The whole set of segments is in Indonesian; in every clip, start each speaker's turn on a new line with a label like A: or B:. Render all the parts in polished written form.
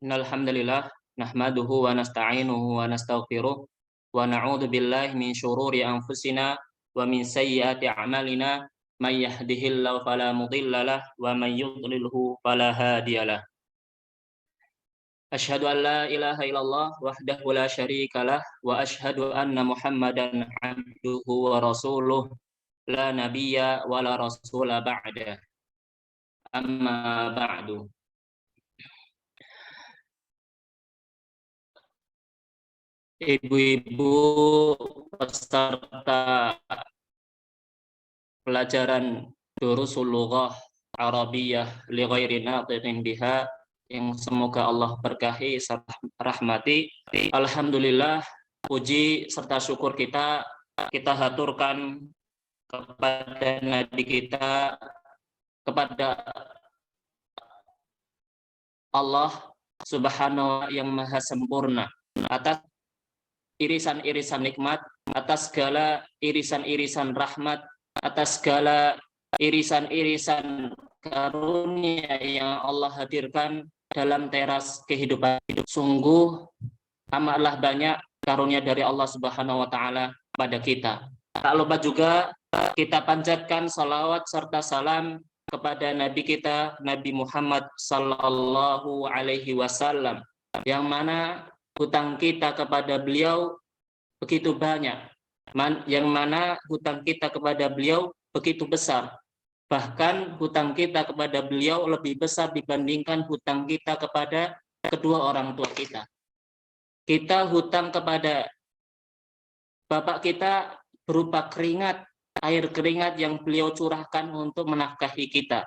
A: Innal hamdalillah nahmaduhu wa nasta'inuhu wa nastaghfiruh wa na'udzu billahi min syururi anfusina wa min sayyiati a'malina may yahdihillahu fala mudhillalah wa may yudlilhu fala hadiyalah. Asyhadu an la ilaha illallah wahdahu la syarikalah wa asyhadu anna Muhammadan abduhu wa rasuluh la nabiyya wa la rasula ba'da. Amma ba'du. Ibu-ibu peserta pelajaran Durusul Lughah Arabiyah li ghairi natiqin biha yang semoga Allah berkahi serta rahmati. Alhamdulillah, puji serta syukur kita haturkan kepada Nabi kita, kepada Allah Subhanahu yang maha sempurna atas irisan-irisan nikmat, atas segala irisan-irisan rahmat, atas segala irisan-irisan karunia yang Allah hadirkan dalam teras kehidupan. Sungguh amatlah banyak karunia dari Allah Subhanahu wa taala pada kita. Tak lupa juga kita panjatkan salawat serta salam kepada Nabi kita, Nabi Muhammad sallallahu alaihi wasallam, yang mana hutang kita kepada beliau begitu banyak, yang mana hutang kita kepada beliau begitu besar. Bahkan hutang kita kepada beliau lebih besar dibandingkan hutang kita kepada kedua orang tua kita. Kita hutang kepada bapak kita berupa keringat, air keringat yang beliau curahkan untuk menafkahi kita.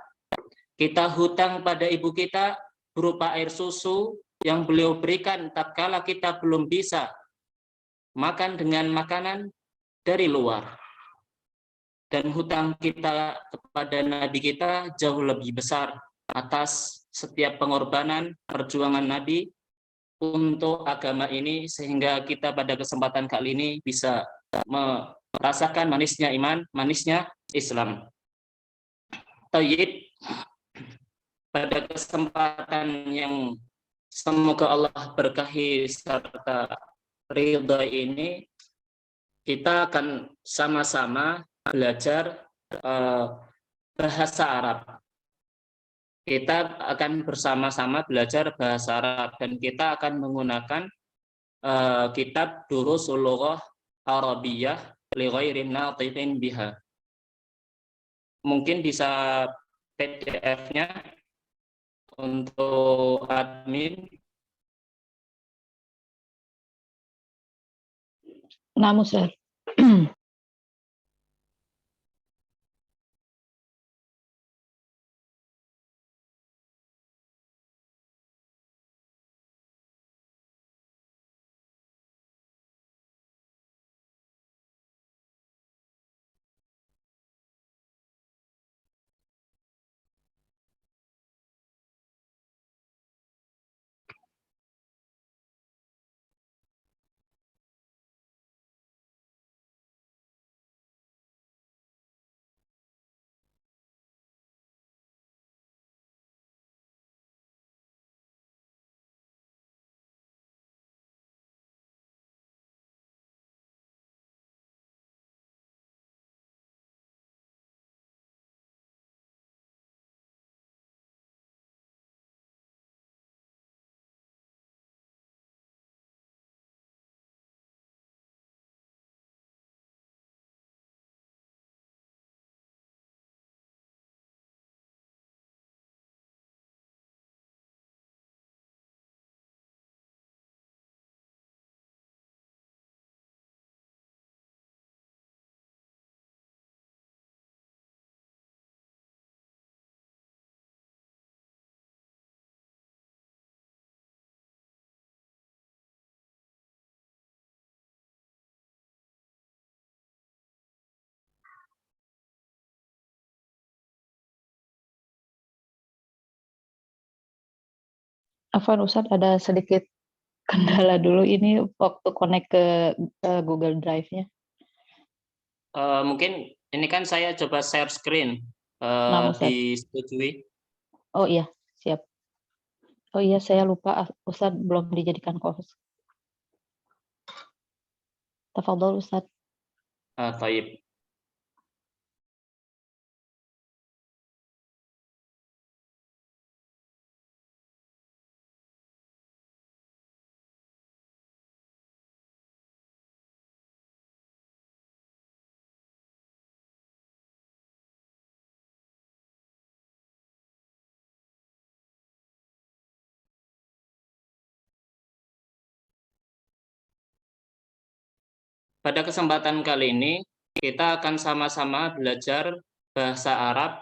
A: Kita hutang pada ibu kita berupa air susu yang beliau berikan tatkala kita belum bisa makan dengan makanan dari luar. Dan hutang kita kepada Nabi kita jauh lebih besar atas setiap pengorbanan perjuangan Nabi untuk agama ini, sehingga kita pada kesempatan kali ini bisa merasakan manisnya iman, manisnya Islam. Tayyib, pada kesempatan yang semoga Allah berkahi serta ridha ini, kita akan sama-sama belajar bahasa Arab. Kita akan bersama-sama belajar bahasa Arab dan kita akan menggunakan kitab Durusul Lughah Arabiyah li ghairi natiqin biha. Mungkin bisa PDF-nya untuk admin.
B: Namun, Ustaz. Afwan Ustadz, ada sedikit kendala dulu ini waktu connect ke Google Drive-nya.
A: Mungkin ini kan saya coba share screen,
B: Namun, Ustadz.
A: disetujui.
B: Oh iya, siap. Oh iya, saya lupa, Ustadz belum dijadikan co-host. Tafadhol Ustadz.
A: Taib. Pada kesempatan kali ini, kita akan sama-sama belajar bahasa Arab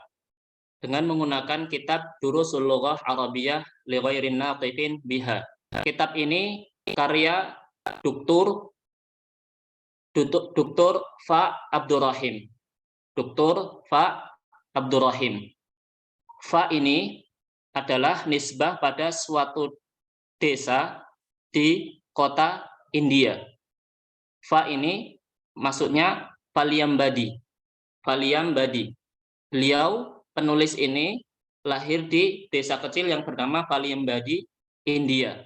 A: dengan menggunakan kitab Durusul Lughah Arabiyah li Ghairin Natiqin Biha. Kitab ini karya Dr. Fa Abdurrahim. Dr. Fa Abdurrahim. Fa ini adalah nisbah pada suatu desa di kota India. Fa ini maksudnya Falyambadi. Falyambadi. Beliau penulis ini lahir di desa kecil yang bernama Falyambadi, India.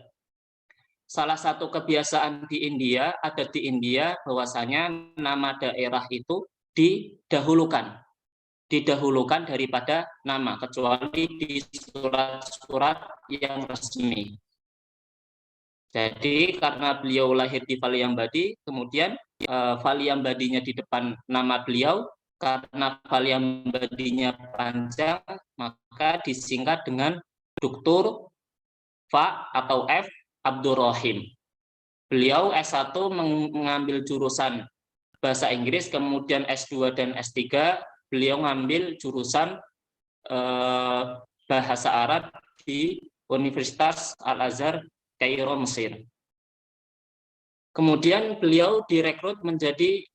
A: Salah satu kebiasaan di India, ada di India bahwasanya nama daerah itu didahulukan daripada nama, kecuali di surat-surat yang resmi. Jadi karena beliau lahir di Falyambadi, kemudian Falyambadinya di depan nama beliau, karena Falyambadinya panjang, maka disingkat dengan Dr. Fa atau F Abdurrahim. Beliau S1 mengambil jurusan bahasa Inggris, kemudian S2 dan S3 beliau mengambil jurusan bahasa Arab di Universitas Al-Azhar Kairo, Mesir. Kemudian beliau direkrut menjadi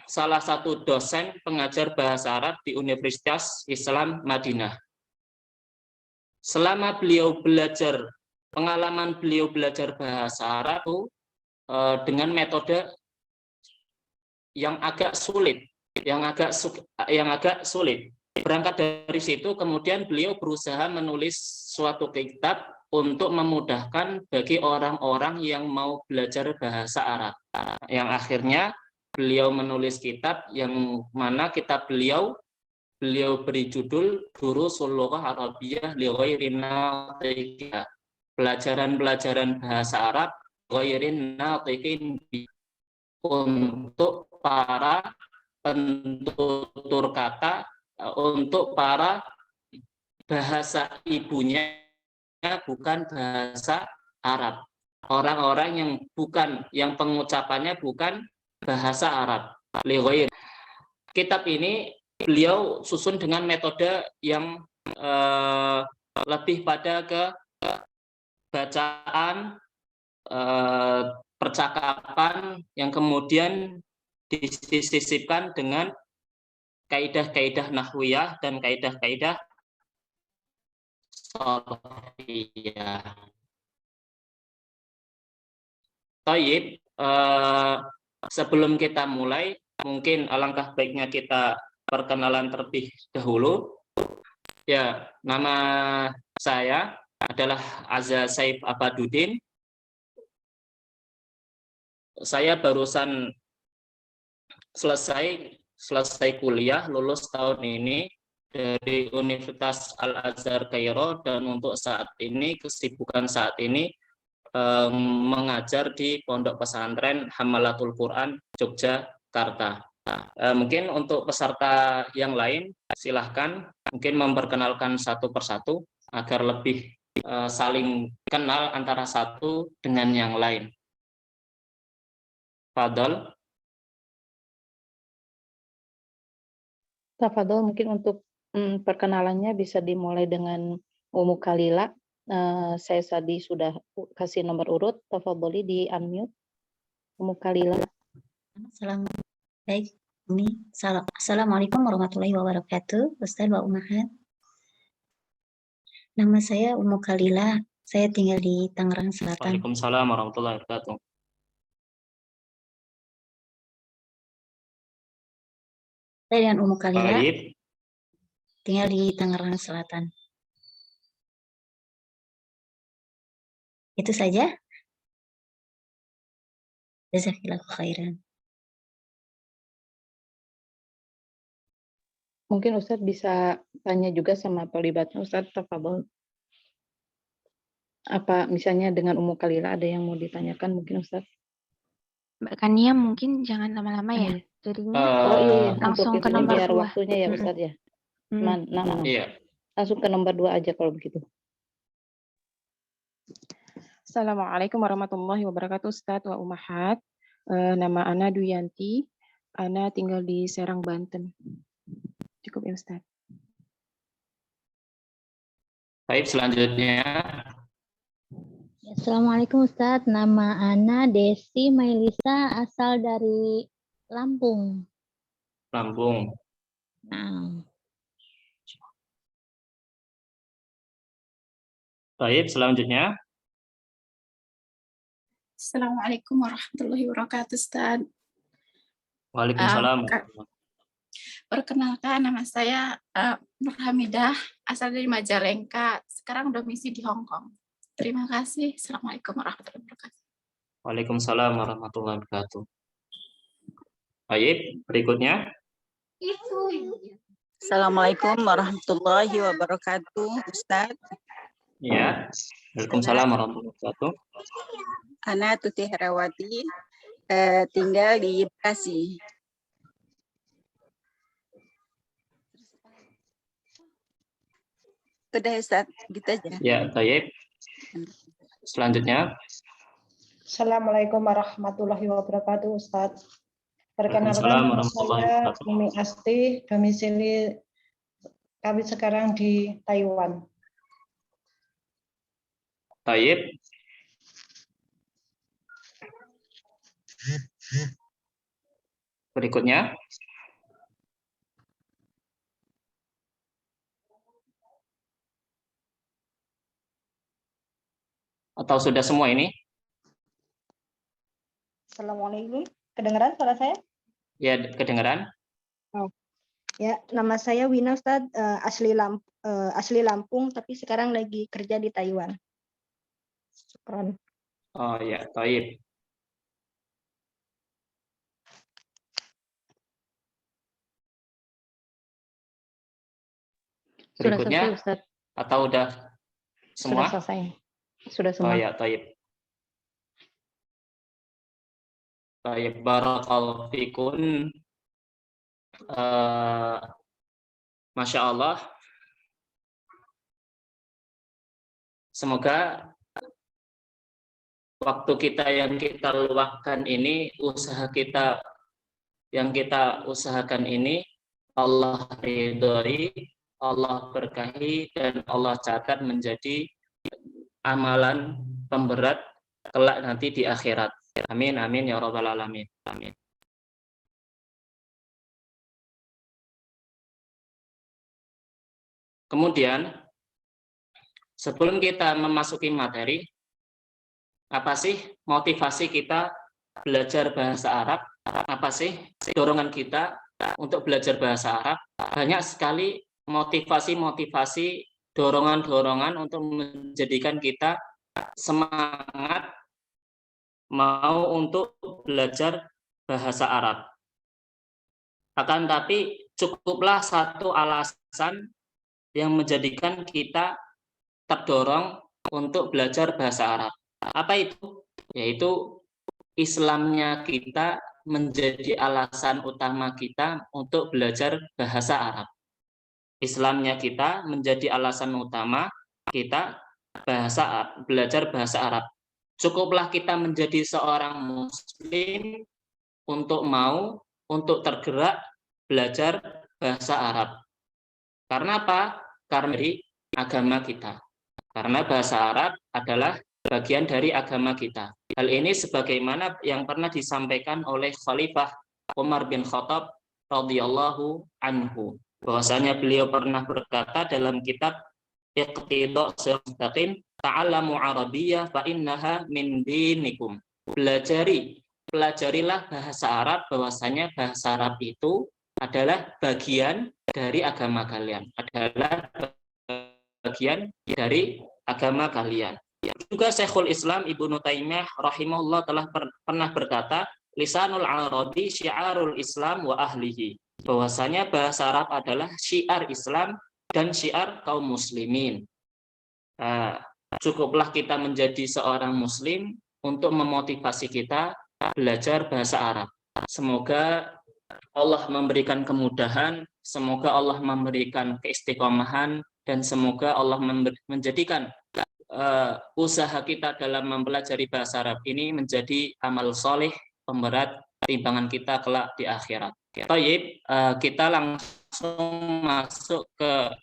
A: salah satu dosen pengajar bahasa Arab di Universitas Islam Madinah. Selama beliau belajar, pengalaman beliau belajar bahasa Arab itu dengan metode yang agak sulit, yang agak sulit. Berangkat dari situ, kemudian beliau berusaha menulis suatu kitab untuk memudahkan bagi orang-orang yang mau belajar bahasa Arab. Yang akhirnya beliau menulis kitab yang mana kitab beliau beri judul Durusul Lughah Arabiyah li Ghairin Natiqin. Pelajaran-pelajaran bahasa Arab Ghairin Natiqin, untuk para pentutur kata, untuk para bahasa ibunya bukan bahasa Arab, orang-orang yang pengucapannya bukan bahasa Arab. Kitab ini beliau susun dengan metode yang lebih pada ke bacaan, percakapan yang kemudian disisipkan dengan kaidah-kaidah nahwiyah dan kaidah-kaidah shar'iyah. Taib, sebelum kita mulai, mungkin alangkah baiknya kita perkenalan terlebih dahulu. Ya, nama saya adalah Azza Saif Abaduddin. Saya barusan selesai kuliah, lulus tahun ini dari Universitas Al-Azhar Kairo, dan untuk saat ini, kesibukan saat ini mengajar di Pondok Pesantren Hamalatul Quran Yogyakarta. Mungkin untuk peserta yang lain, silahkan mungkin memperkenalkan satu persatu agar lebih saling kenal antara satu dengan yang lain. Fadol.
B: Tafadhol, mungkin untuk perkenalannya bisa dimulai dengan Ummu Khalila. Saya tadi sudah kasih nomor urut, tafadholi di unmute. Ummu Khalila.
C: Baik, Assalamualaikum warahmatullahi wabarakatuh, Ustaz wa Ummahat. Nama saya Ummu Khalila, saya tinggal di Tangerang Selatan.
A: Waalaikumsalam warahmatullahi wabarakatuh.
C: Saya dengan Ummu Khalila,
A: Baik.
C: tinggal di Tangerang Selatan. Itu saja. Jazakallahu khairan.
B: Mungkin Ustadz bisa tanya juga sama terlibatnya Ustadz, tafadhol. Apa misalnya dengan Ummu Kalila ada yang mau ditanyakan mungkin Ustadz?
D: Mbak Kania mungkin jangan lama-lama ya.
B: Iya.
D: Jadinya
B: Oh iya,
D: langsung
B: untuk
D: ke
B: itu
D: nomor
B: biar
D: 2.
B: waktunya ya Ustadz ya.
A: Iya.
B: Langsung ke nomor 2 aja kalau begitu.
E: Assalamualaikum warahmatullahi wabarakatuh, Ustadz wa Umahat. Nama Ana Duyanti. Ana tinggal di Serang, Banten. Cukup ya, Ustadz.
A: Baik, selanjutnya.
C: Assalamualaikum Ustadz, nama Ana Desi Mailisa, asal dari Lampung.
A: Lampung.
C: Nah,
A: Baik, selanjutnya.
F: Assalamualaikum warahmatullahi wabarakatuh, Ustaz.
A: Waalaikumsalam.
F: Perkenalkan, nama saya Nur Hamidah, asal dari Majalengka, sekarang domisili di Hong Kong. Terima kasih. Assalamualaikum warahmatullahi wabarakatuh.
A: Waalaikumsalam warahmatullahi wabarakatuh. Baik, berikutnya.
G: Assalamualaikum warahmatullahi wabarakatuh, Ustadz.
A: Ya, waalaikumsalam warahmatullahi wabarakatuh.
G: Ana Tuti Herawati, tinggal di Bekasi. Udah Ustadz, gitu aja.
A: Ya, baik. Selanjutnya.
H: Assalamualaikum warahmatullahi wabarakatuh, Ustadz. Perkenalkan,
A: Waalaikumsalam
H: nama
A: warahmatullahi
H: saya
A: wabarakatuh.
H: Umi Asti, domisili kami sekarang di Taiwan.
A: Baik. Berikutnya. Atau sudah semua ini?
I: Assalamualaikum, kedengaran suara saya?
A: Ya, kedengaran.
I: Oh. Ya, nama saya Wina Ustadz, asli Lampung, tapi sekarang lagi kerja di Taiwan. Syukran.
A: Oh ya, baik.
B: Sudah
A: Berikutnya,
B: selesai Ustadz.
A: atau udah semua?
B: Sudah selesai. Sudah
A: Oh
B: semua.
A: ya, baik. Baik, barakallahu fikun. Masya Allah. Semoga waktu kita yang kita luangkan ini, usaha kita yang kita usahakan ini, Allah ridhoi, Allah berkahi, dan Allah catat menjadi amalan pemberat kelak nanti di akhirat. Amin, amin, ya rabbal alamin. Amin. Kemudian, sebelum kita memasuki materi, apa sih motivasi kita belajar bahasa Arab? Apa sih dorongan kita untuk belajar bahasa Arab? Banyak sekali motivasi-motivasi, dorongan-dorongan untuk menjadikan kita semangat mau untuk belajar bahasa Arab. Akan tapi cukuplah satu alasan yang menjadikan kita terdorong untuk belajar bahasa Arab. Apa itu? Yaitu Islamnya kita menjadi alasan utama kita untuk belajar bahasa Arab. Islamnya kita menjadi alasan utama kita belajar bahasa Arab. Cukuplah kita menjadi seorang muslim untuk tergerak belajar bahasa Arab. Karena apa? Karena dari agama kita. Karena bahasa Arab adalah bagian dari agama kita. Hal ini sebagaimana yang pernah disampaikan oleh Khalifah Umar bin Khattab radhiyallahu anhu. Bahwasanya beliau pernah berkata dalam kitab Iqtida' Shiratal Mustaqim, ta'allamu Arabiyyah fa innaha min dinikum. Pelajarilah bahasa Arab, bahwasanya bahasa Arab itu adalah bagian dari agama kalian. Adalah bagian dari agama kalian. juga Syekhul Islam Ibnu Taimiyah rahimahullah telah pernah berkata, lisanul arabi syiarul Islam wa ahlihi. Bahwasanya bahasa Arab adalah syiar Islam dan syiar kaum muslimin. Cukuplah kita menjadi seorang muslim untuk memotivasi kita belajar bahasa Arab. Semoga Allah memberikan kemudahan, semoga Allah memberikan keistiqomahan, dan semoga Allah menjadikan usaha kita dalam mempelajari bahasa Arab ini menjadi amal soleh pemberat timbangan kita kelak di akhirat. Baik, kita langsung masuk ke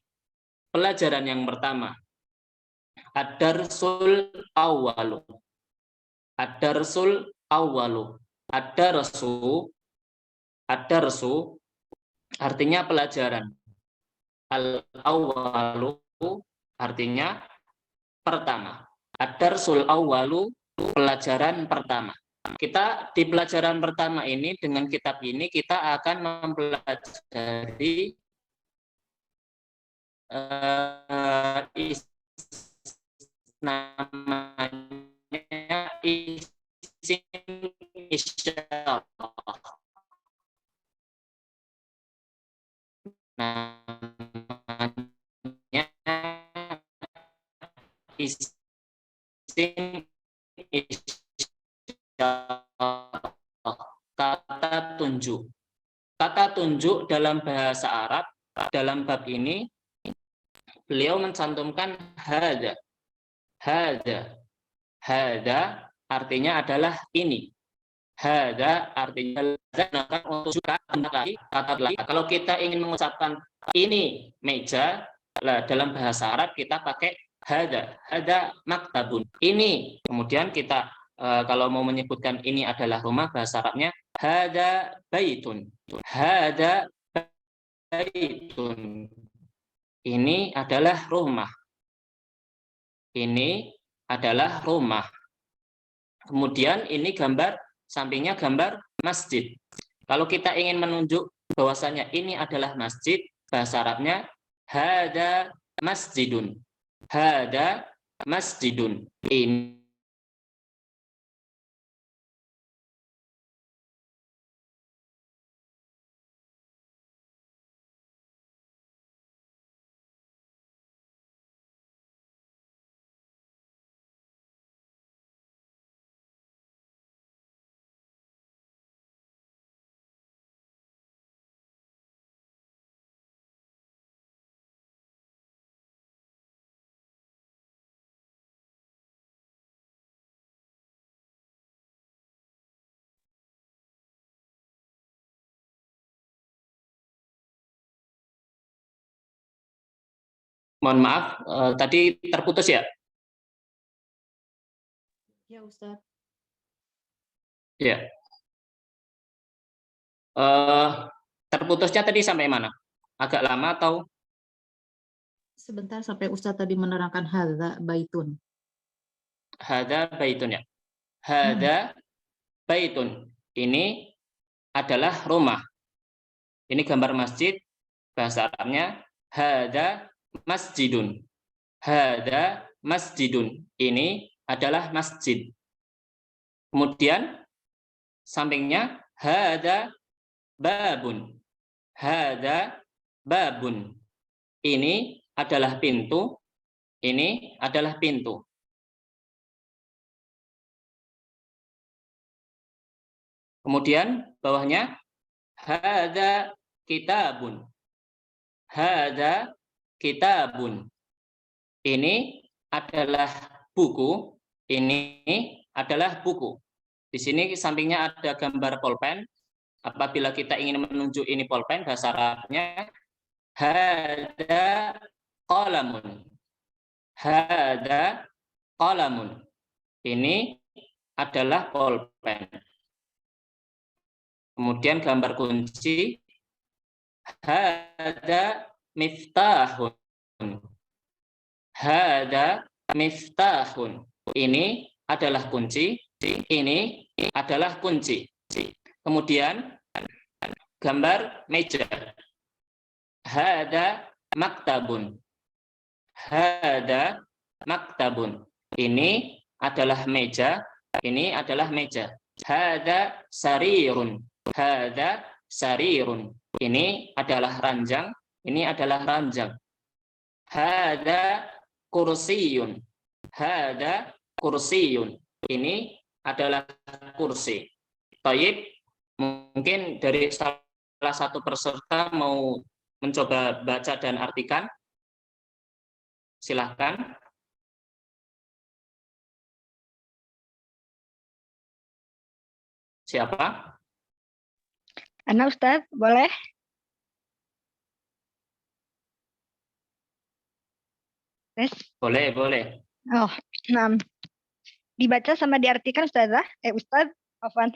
A: pelajaran yang pertama. Ad-darsul awwalu. Ad-darsul awwalu. Ad-darsu artinya pelajaran. Al-awwalu artinya pertama. Ad-darsul awwalu, pelajaran pertama. Kita di pelajaran pertama ini, dengan kitab ini kita akan mempelajari namanya isim isyarah. Namanya isim isyarah, kata tunjuk. Kata tunjuk dalam bahasa Arab, dalam bab ini beliau mencantumkan hada. Hada artinya adalah ini. Hada artinya untuk kata lagi. Kalau kita ingin mengucapkan ini meja, dalam bahasa Arab kita pakai hada maktabun. Ini. Kemudian kita kalau mau menyebutkan ini adalah rumah, bahasa Arabnya hada baitun. Hada baitun. Ini adalah rumah. Ini adalah rumah. Kemudian ini gambar, sampingnya gambar masjid. Kalau kita ingin menunjuk bahwasanya ini adalah masjid, bahasa Arabnya hada masjidun. Hada masjidun. Ini mohon maaf, tadi terputus ya?
B: Ya, Ustadz.
A: Ya. Terputusnya tadi sampai mana? Agak lama atau?
B: Sebentar sampai Ustadz tadi menerangkan hadza baitun.
A: Hada baitun ya. Hada baitun. Ini adalah rumah. Ini gambar masjid. Bahasa Arabnya hada masjidun. Hada masjidun. Ini adalah masjid. Kemudian sampingnya hada babun. Hada babun. Ini adalah pintu. Ini adalah pintu. Kemudian bawahnya hada kitabun. Hada kitabun. Ini adalah buku. Ini adalah buku. Di sini sampingnya ada gambar pulpen. Apabila kita ingin menunjuk ini pulpen, bahasa Arabnya hada qalamun. Hada qalamun. Ini adalah pulpen. Kemudian gambar kunci hada miftahun. Hada miftahun. Ini adalah kunci. Ini adalah kunci. Kemudian gambar meja. Hada maktabun. Hada maktabun. Ini adalah meja. Ini adalah meja. Hada sarirun. Hada sarirun. Ini adalah ranjang. Ini adalah ranjang. Hada kursiyun. Hada kursiyun. Ini adalah kursi. Taib, mungkin dari salah satu peserta mau mencoba baca dan artikan. Silahkan. Siapa?
I: Ana Ustadz, boleh? Tes.
A: Boleh, boleh.
I: Oh, nah. Dibaca sama diartikan Ustazah? Ustadz, Afwan.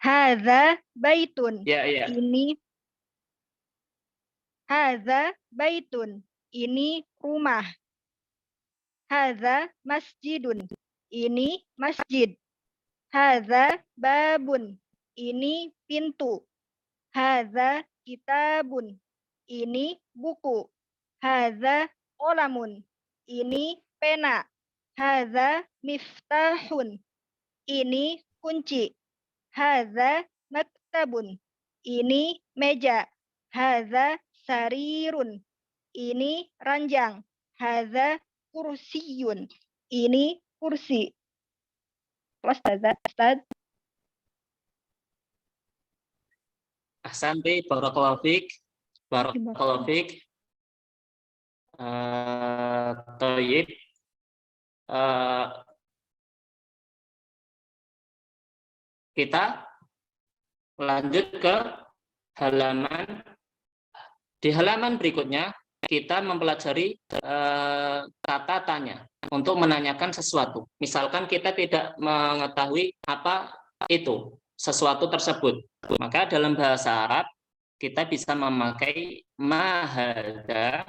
I: Hadza baitun.
A: Ya, ya.
I: Ini hadza baitun. Ini rumah. Hadza masjidun. Ini masjid. Hadza babun. Ini pintu. Hadza kitabun. Ini buku. Hadza qalamun. Ini pena. Hadza miftahun. Ini kunci. Hadza maktabun. Ini meja. Hadza sarirun. Ini ranjang. Hadza kursiyun. Ini kursi. Ustaz.
A: Ahsanti, barakallahu fiik. Barakallahu fiik. Tayyib. Kita lanjut ke di halaman berikutnya kita mempelajari kata tanya untuk menanyakan sesuatu. Misalkan kita tidak mengetahui apa itu sesuatu tersebut, maka dalam bahasa Arab kita bisa memakai mahada,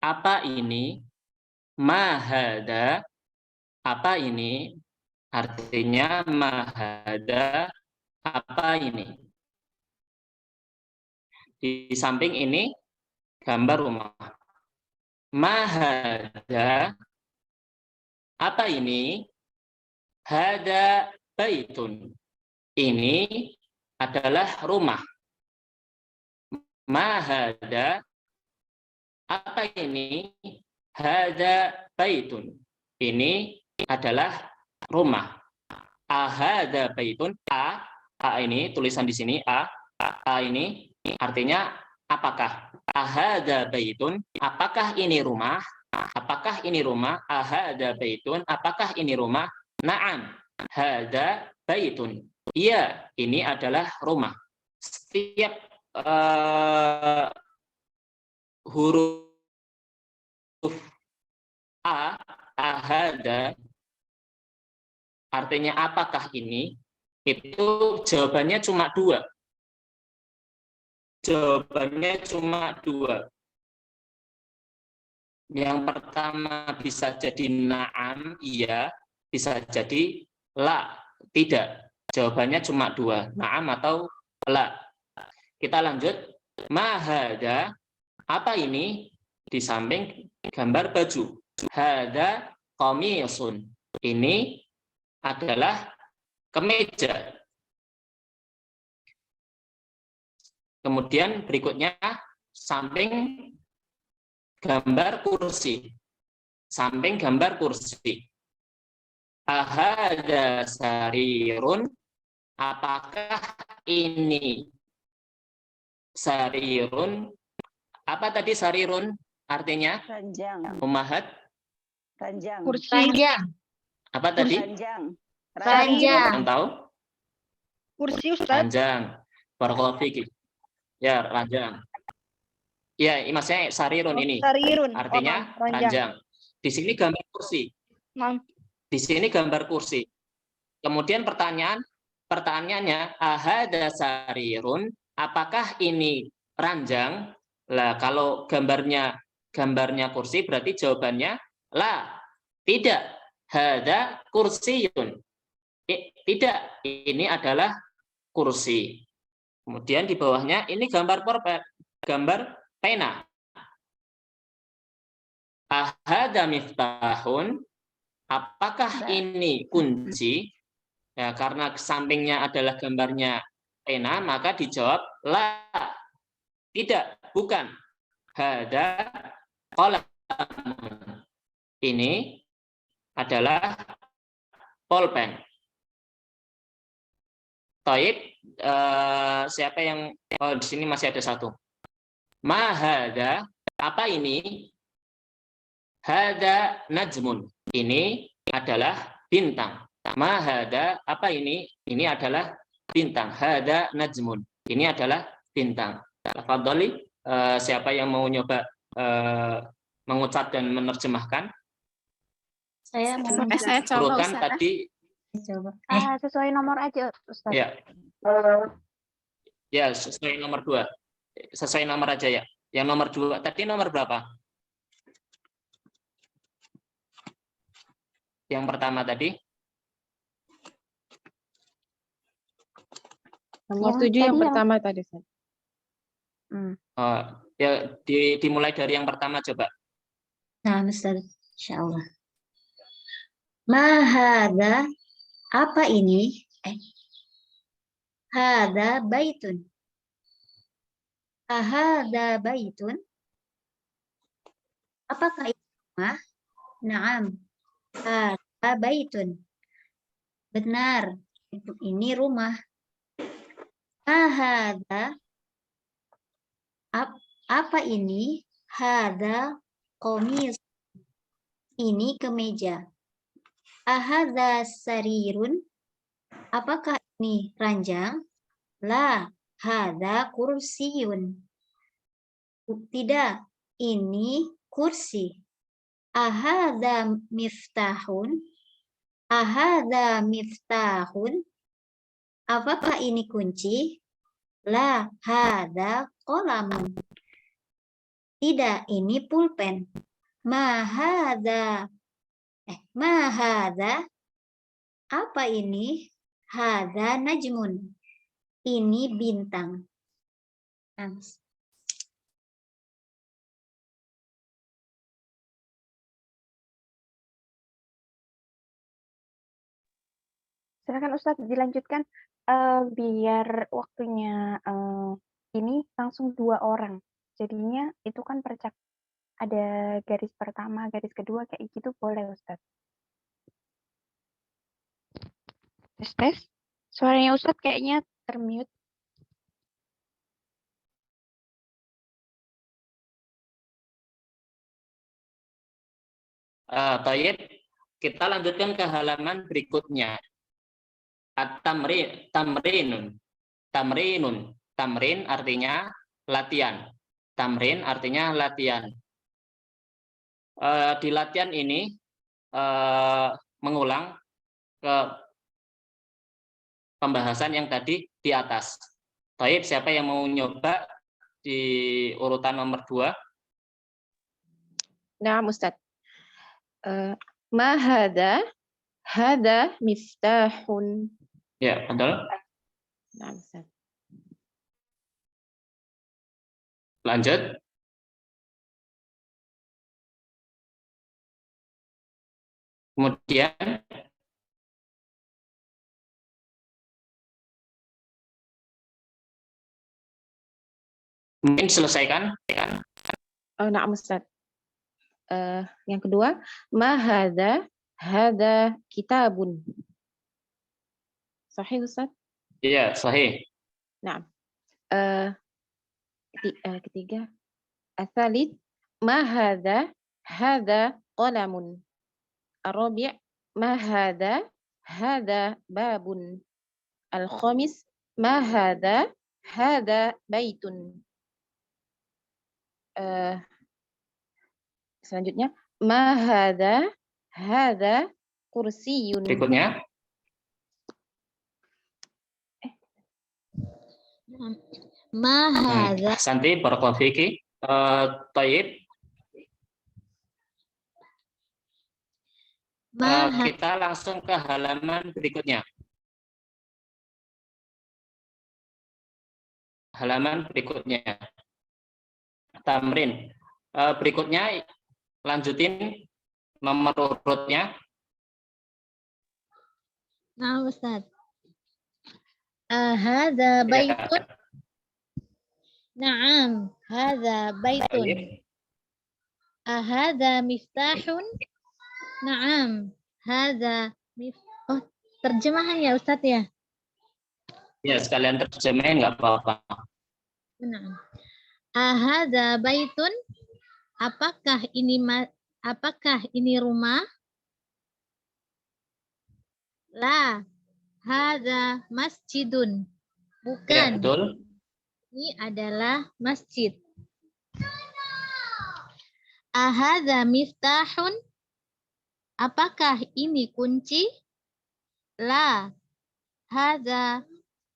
A: apa ini, mahada, apa ini, artinya mahada, apa ini. Di samping ini gambar rumah. Mahada, apa ini? Hada baitun. Ini adalah rumah. Mahada, apa ini? Hada baitun. Ini adalah rumah. Ahada baitun. A ini tulisan di sini A ini artinya apakah? Ahada baitun, apakah ini rumah? Apakah ini rumah? Ahada baitun, apakah ini rumah? Na'am, hada baitun. Iya, ini adalah rumah. Setiap huruf A, ahada, artinya apakah ini? Itu jawabannya cuma dua. Jawabannya cuma dua. Yang pertama bisa jadi na'am, iya. Bisa jadi la, tidak. Jawabannya cuma dua, na'am atau la. Kita lanjut. Mahada, apa ini? Di samping gambar baju. Hada qamisun. Ini adalah kemeja. Kemudian berikutnya samping gambar kursi. Samping gambar kursi. Ahada sarirun, apakah ini sarirun? Apa tadi sarirun artinya?
G: Ranjang.
A: Ummahat?
G: Ranjang.
I: Kursi.
C: Ranjang.
A: Apa tadi?
G: Ranjang.
C: Ranjang.
A: Yang tahu?
I: Kursi Ustaz.
A: Ranjang. Barakallahu fiik. Ya, ranjang. Ya, maksudnya sarirun ini.
I: Sarirun.
A: Artinya ranjang. Di sini gambar kursi. Di sini gambar kursi. Kemudian pertanyaannya, ahada sarirun, apakah ini ranjang? Lah, kalau gambarnya kursi berarti jawabannya la, tidak. Hada kursiyun. Tidak, ini adalah kursi. Kemudian di bawahnya ini gambar pena. ahada miftahun, apakah ini kunci? Ya, karena sampingnya adalah gambarnya pena, maka dijawab la, tidak, bukan. Hada qalam. Ini adalah pulpen. Taib, siapa yang di sini masih ada satu. Ma hada, apa ini? Hada najmun. Ini adalah bintang. Ma hada, apa ini? Ini adalah bintang. Hada najmun. Ini adalah bintang. Tafadhali, siapa yang mau nyoba mengucap dan menerjemahkan?
C: Saya mau
F: Sampai saya coba
A: Urutan
F: Ustaz.
A: tadi
C: coba. Sesuai nomor aja, Ustaz.
A: ya. Ya, sesuai nomor 2. Sesuai nomor aja ya. Yang nomor 2 tadi nomor berapa? Yang pertama tadi?
E: Nomor
C: Yang
E: 7 yang
C: tadi
E: pertama tadi, Ustaz.
A: Ya, dimulai dari yang pertama coba.
C: Nah, Ustaz, insyaallah. Ma hadza, apa ini? Hadza baitun. Ahadza baitun? Apakah itu rumah? Naam. Hadza baitun. Benar, ini rumah. Hadza, apa ini? Hadza qamis. Ini kemeja. Ahadza sarirun? Apakah ini ranjang? La, hadza kursiyun. Tidak, ini kursi. Ahadza miftahun? Ahadza miftahun? Apakah ini kunci? La, hadza qalamun. Tidak, ini pulpen. Ma hadza, apa ini? Hadza najmun. Ini bintang.
D: Silakan Ustadz dilanjutkan biar waktunya ini langsung 2 orang. Jadinya itu kan ada garis pertama, garis kedua kayak gitu boleh Ustadz. Tes. Suaranya Ustadz kayaknya termute.
A: Tayyib, kita lanjutkan ke halaman berikutnya. Tamrinun. Tamrin artinya latihan. Tamrin artinya latihan. Di latihan ini mengulang ke pembahasan yang tadi di atas. Tayyib, siapa yang mau nyoba di urutan nomor 2?
E: Nah, Ustaz. Ma hada? Hada miftahun.
A: Ya, betul.
E: Nah, Ustaz.
A: Lanjut. Kemudian mungkin selesaikan.
E: Nah, Ustaz. Yang kedua, ma hada? Hada kitabun. Sahih, Ustaz?
A: Iya, sahih.
E: Nah, ketiga, asalid, ma hada? Hada qalamun. Ar-rabi' ma hada? Hada babun. Al-khamis, ma hada? Hada baitun. Selanjutnya, ma hada? Hada kursiyun.
A: Berikutnya.
C: Ma hadza.
A: Santi, barakallahu fiki. Tayyib. Kita langsung ke halaman berikutnya. Halaman berikutnya. Tamrin. Berikutnya lanjutin nomor urutnya.
C: Nah, Ustaz. Hadza baitun. Naam, hadza baitun. Hadza miftahun. Naam, hadza miftah. Oh, terjemahan ya Ustaz ya?
A: Ya, sekalian terjemahin nggak apa-apa.
C: Naam. Hadza baitun. Apakah ini rumah? La, hadza masjidun.
A: Ya,
C: Bukan.
A: betul.
C: Ini adalah masjid. Ahadza miftahun? Apakah ini kunci? La, hadza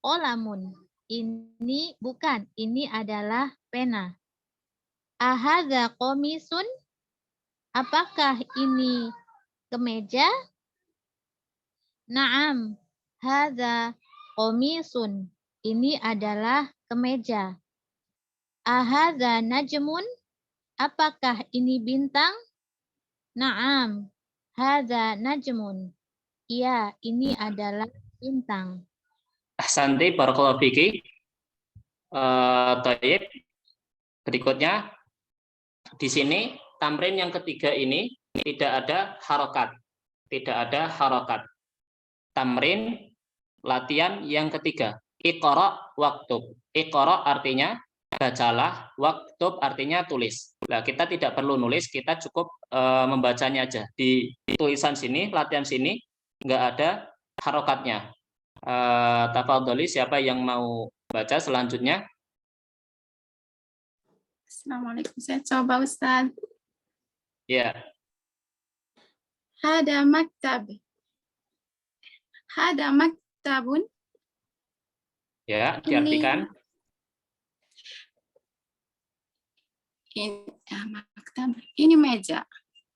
C: qalamun. Ini bukan, ini adalah pena. Ahadza qamisun? Apakah ini kemeja? Naam, hadza qamisun. Ini adalah kemeja. Ahadza najmun? Apakah ini bintang? Naam, hadza najmun. Iya, ini adalah bintang.
A: Ahsanti, barakallahu fiki. Taib. Berikutnya, di sini tamrin yang ketiga ini tidak ada harokat. Tidak ada harokat. Tamrin latihan yang ketiga. Iqra waktub. Iqra artinya bacalah, waktub artinya tulis. Nah, kita tidak perlu nulis, kita cukup membacanya aja. Di tulisan sini, latihan sini nggak ada harokatnya. Tafadholi, siapa yang mau baca selanjutnya?
F: Assalamualaikum. Saya coba Ustaz.
A: Ya.
F: Hada maktab. Hada maktabun.
A: Ya, diartikan.
F: Ini meja.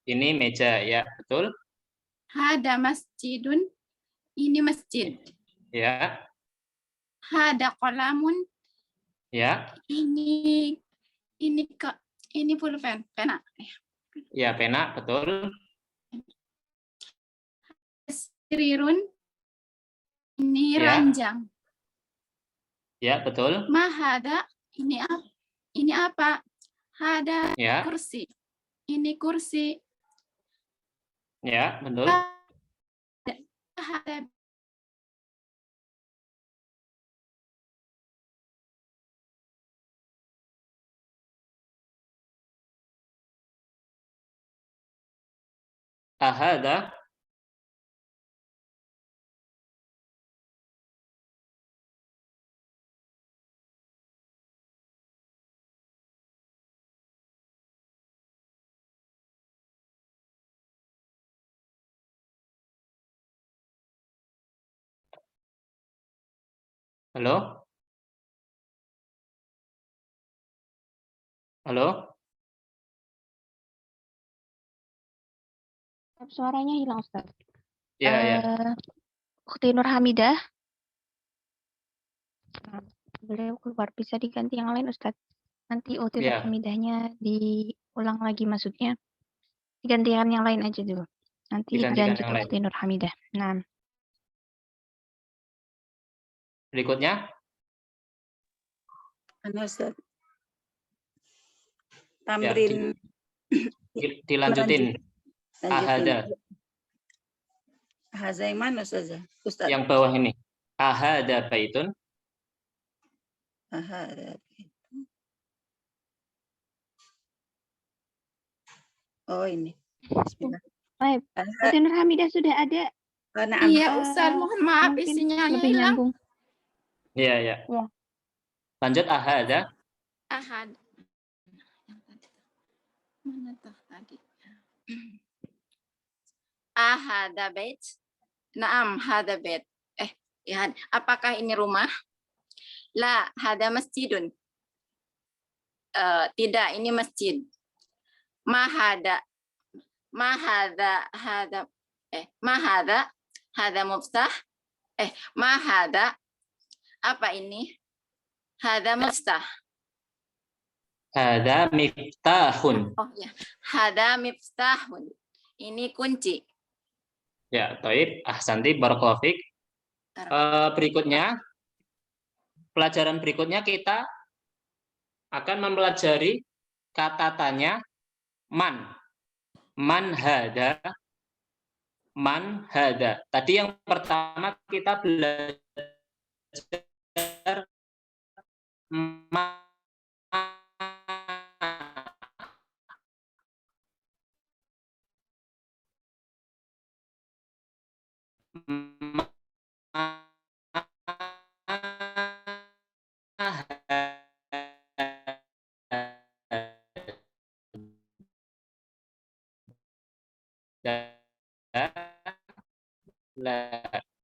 A: Ini meja, ya, betul.
F: Hada masjidun. Ini masjid.
A: Ya.
F: Hada qalamun.
A: Ya.
F: Ini pulpen, pena.
A: Ya, pena, betul.
F: Sirirun. Ini
A: Ya.
F: ranjang.
A: Ya, betul.
F: Mahada. Ini apa? Hada
A: Ya.
F: kursi. Ini kursi.
A: Ya, betul.
F: Hada
A: Ahada. Halo? Halo?
D: Suaranya hilang, Ustaz.
A: Ya, ya.
D: Ukhti Nur Hamidah. Beliau keluar, bisa diganti yang lain, Ustaz. Nanti Ukhti Nur
A: Ya.
D: Hamidahnya diulang lagi maksudnya. Digantikan yang lain aja dulu. Nanti
A: Digantikan
D: lanjut
A: yang lain.
D: Ukhti Nur Hamidah. Nah,
A: Berikutnya.
G: Ustaz.
A: Ya,
G: Tamrin.
A: dilanjutin. Ahada.
G: Ahada yang mana Ustaz? Ustaz.
A: Yang bawah ini. Ahada baitun.
G: Ahada baitun. Oh, ini. Bismillah.
D: baik. Ukhti Nur Hamidah sudah ada.
F: Iya, Ustaz. Mohon maaf
D: Mungkin
F: isinya
D: lebih
F: hilang.
D: nyambung.
A: Iya, ya.
D: Ya.
A: Lanjut ahada.
F: Ahad. Mana tuh tadi? Ahada bait. Naam, hada bait. Ya, apakah ini rumah? La, hada masjidun. Tidak, ini masjid. Mahada. Mahada, hada muftah. Mahada. Apa ini? Hada muftah.
A: Hada miftahun.
F: Oh ya, hada miftahun. Ini kunci.
A: Ya, taib. Ahsanti, barakallahu fiik. Berikutnya, pelajaran berikutnya kita akan mempelajari kata tanya man. Man hada. Man hada. Tadi yang pertama kita belajar ma.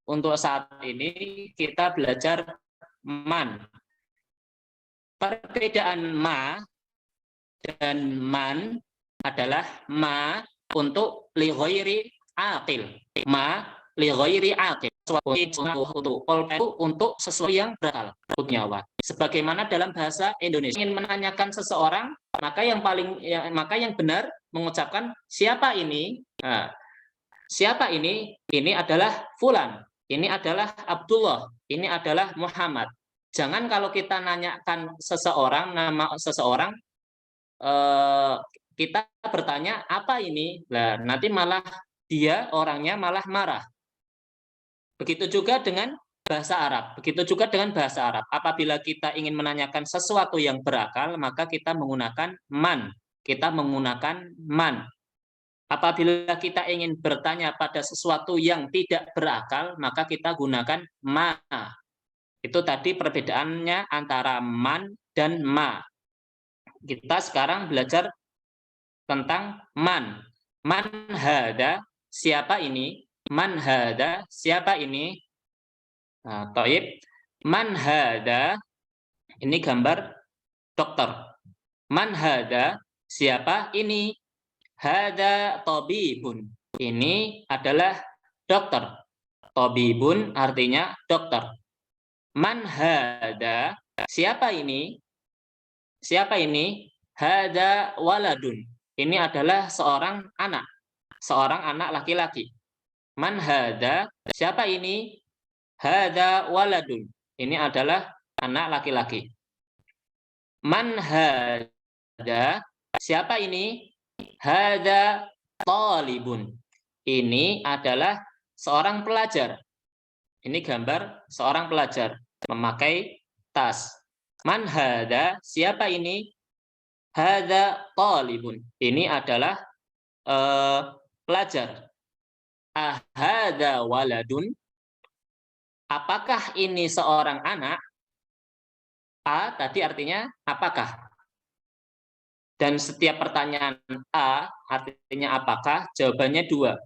A: Untuk saat ini kita belajar man. Perbedaan ma dan man adalah ma untuk li ghairi aqil. Ma li ghairi aqil. Untuk sesuatu yang berakal, nyawa. Sebagaimana dalam bahasa Indonesia ingin menanyakan seseorang, maka yang benar mengucapkan siapa ini? Nah, siapa ini? Ini adalah fulan. Ini adalah Abdullah. Ini adalah Muhammad. Jangan kalau kita nanyakan seseorang, nama seseorang, kita bertanya apa ini? Nah, nanti malah dia orangnya malah marah. Begitu juga dengan bahasa Arab. Begitu juga dengan bahasa Arab. Apabila kita ingin menanyakan sesuatu yang berakal, maka kita menggunakan man. Kita menggunakan man. Apabila kita ingin bertanya pada sesuatu yang tidak berakal, maka kita gunakan ma. Itu tadi perbedaannya antara man dan ma. Kita sekarang belajar tentang man. Man hada, siapa ini? Man hada, siapa ini? Nah, taib. Man hada, ini gambar dokter. Man hada, siapa ini? Hada tabibun. Ini adalah dokter. Tabibun artinya dokter. Man hada, siapa ini? Siapa ini? Hada waladun. Ini adalah seorang anak. Seorang anak laki-laki. Man hada, siapa ini? Hada waladun. Ini adalah anak laki-laki. Man hada, siapa ini? Hada talibun. Ini adalah seorang pelajar. Ini gambar seorang pelajar memakai tas. Man hada, siapa ini? Hada talibun. Ini adalah pelajar. Ahada waladun. Apakah ini seorang anak? A tadi artinya apakah? Dan setiap pertanyaan A artinya apakah, jawabannya dua.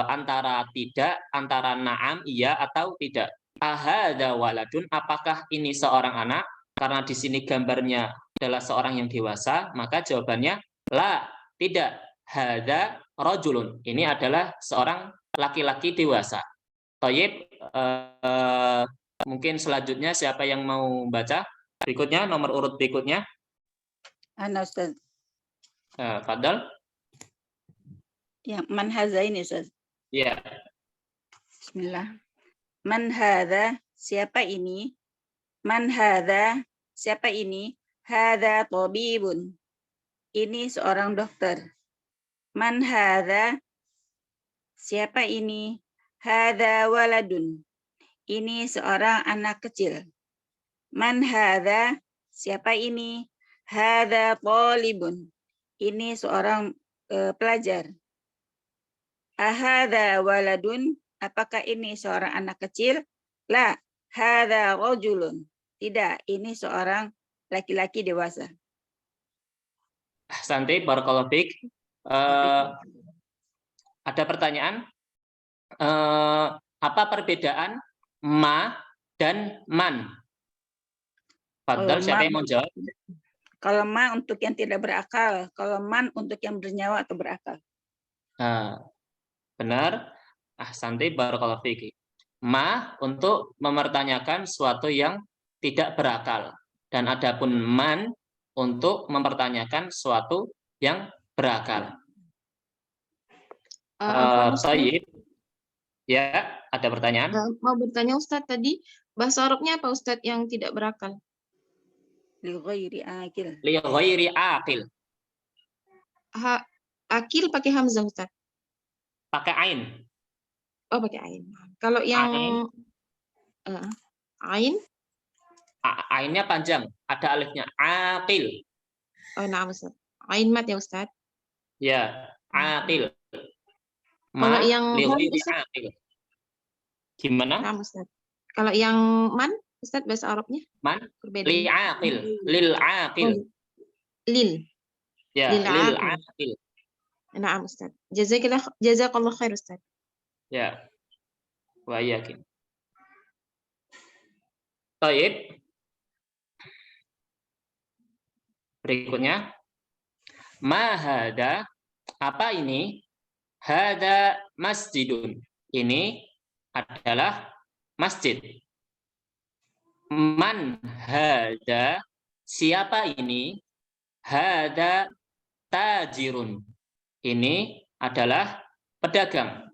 A: Antara tidak, antara na'am, iya, atau tidak. Ahada waladun, apakah ini seorang anak? Karena di sini gambarnya adalah seorang yang dewasa, maka jawabannya la, tidak. Hada rajulun, ini adalah seorang laki-laki dewasa. Thayyib, mungkin selanjutnya siapa yang mau baca? Berikutnya, nomor urut berikutnya.
G: Ana Ustaz.
A: Fadal.
G: Ya, man hadza ini Ustaz.
A: Ya.
G: Bismillah. Man hadza, siapa ini? Man hadza, siapa ini? Hadza tabibun. Ini seorang dokter. Man hadza, siapa ini? Hadza waladun. Ini seorang anak kecil. Man hadza, siapa ini? Hadza talibun. Ini seorang pelajar. Ahadza waladun, apakah ini seorang anak kecil? La, hadza rajulun. Tidak, ini seorang laki-laki dewasa.
A: Santai, barakallahu fiik. Ada pertanyaan? Apa perbedaan ma dan man? Fadal, siapa yang mau jawab?
G: Kalau ma untuk yang tidak berakal, kalau man untuk yang bernyawa atau berakal.
A: Benar. Santai, barakallahu fiik. Ma untuk mempertanyakan sesuatu yang tidak berakal. Dan adapun man untuk mempertanyakan sesuatu yang berakal.
E: Afwan, Ustaz.
A: Thayyib. Ya, ada pertanyaan?
E: Mau bertanya Ustadz, tadi bahasa Arabnya apa Ustadz yang tidak berakal?
G: Li ghairi akil.
A: Li ghairi aqil.
E: Akil pakai hamzah Ustadz.
A: Pakai ain.
E: Oh, pakai ain. Kalau yang ain?
A: Ainnya panjang, ada alifnya. Aqil.
E: Oh, nah Ustadz. Ain mat ya Ustadz?
A: Ya, aqil.
E: Kalau yang
A: li
E: man,
A: ghairi
E: Ustadz?
A: aqil. Gimana?
E: Nah, Ustadz. Kalau yang man, Ustadz bahasa Arabnya?
A: Man?
E: Berbeda.
A: Li aqil. Lil aqil.
E: Oh, lil.
A: Ya,
E: Lil
A: lil
E: aqil.
A: aqil.
E: Nah, Ustadz. Jazakallah khair Ustadz.
A: Ya. Wa yakin. Baik. Berikutnya. Ma hada, apa ini? Hada masjidun. Ini adalah masjid. Man hada, siapa ini? Hada tajirun. Ini adalah pedagang.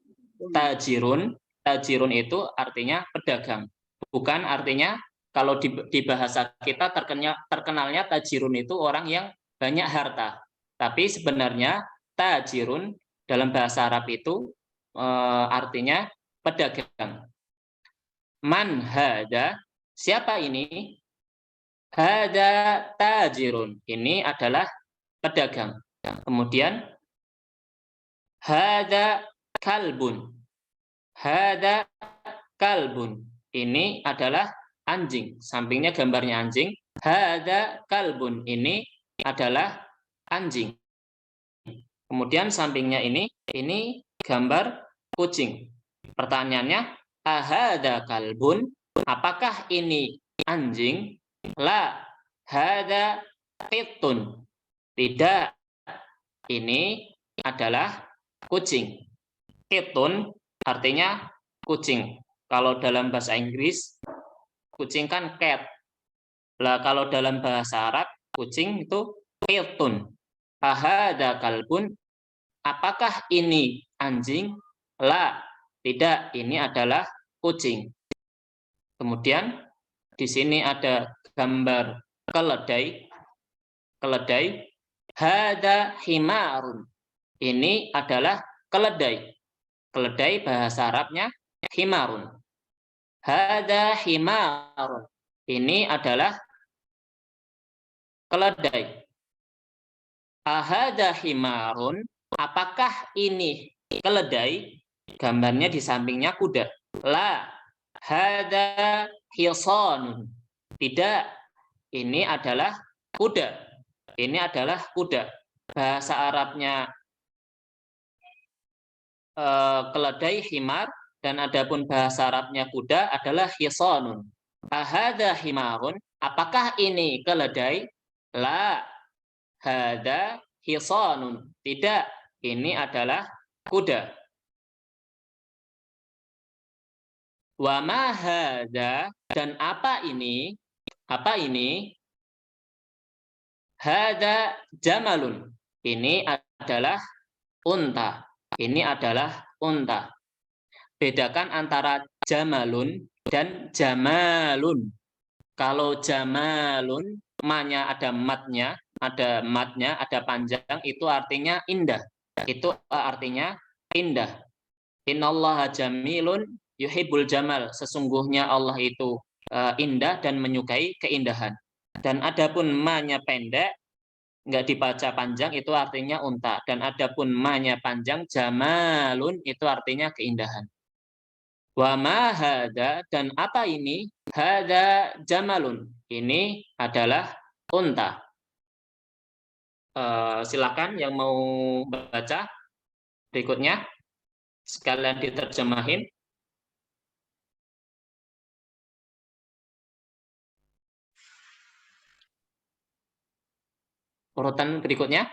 A: Tajirun, tajirun itu artinya pedagang. Bukan artinya kalau di bahasa kita terkenalnya tajirun itu orang yang banyak harta. Tapi sebenarnya tajirun dalam bahasa Arab itu artinya pedagang. Man hada, siapa ini? Hada tajirun. Ini adalah pedagang. Kemudian hada kalbun. Hada kalbun. Ini adalah anjing. Sampingnya gambarnya anjing. Hada kalbun. Ini adalah anjing. Kemudian sampingnya ini gambar kucing. Pertanyaannya, ahada kalbun? Apakah ini anjing? La, hada qitun. Tidak. Ini adalah kucing. Qitun artinya kucing. Kalau dalam bahasa Inggris, kucing kan cat. Lah kalau dalam bahasa Arab, kucing itu qitun. Ahada kalbun? Apakah ini anjing? La, tidak. Ini adalah kucing. Kemudian di sini ada gambar keledai. Keledai. Hada himarun. Ini adalah keledai. Keledai bahasa Arabnya himarun. Hada himarun. Ini adalah keledai. Ahada himarun. Apakah ini keledai? Gambarnya di sampingnya kuda. La, hada hisanun. Tidak. Ini adalah kuda. Ini adalah kuda. Bahasa Arabnya keledai himar, dan adapun bahasa Arabnya kuda adalah hisanun. Ahada himarun. Apakah ini keledai? La, hada hisanun. Tidak, ini adalah kuda. Wa ma hada, dan apa ini? Apa ini? Hada jamalun. Ini adalah unta. Ini adalah unta. Bedakan antara jamalun dan jamalun. Kalau jamalun, ma-nya ada matnya, ada panjang, itu artinya indah. Itu artinya indah. Innallaha jamilun yuhibbul jamal. Sesungguhnya Allah itu indah dan menyukai keindahan. Dan adapun ma-nya pendek, nggak dibaca panjang, itu artinya unta. Dan adapun ma-nya panjang, jamalun, itu artinya keindahan. Wa ma hada, dan apa ini? Hada jamalun. Ini adalah unta. Silakan yang mau baca berikutnya. Sekalian diterjemahin. Urutan berikutnya.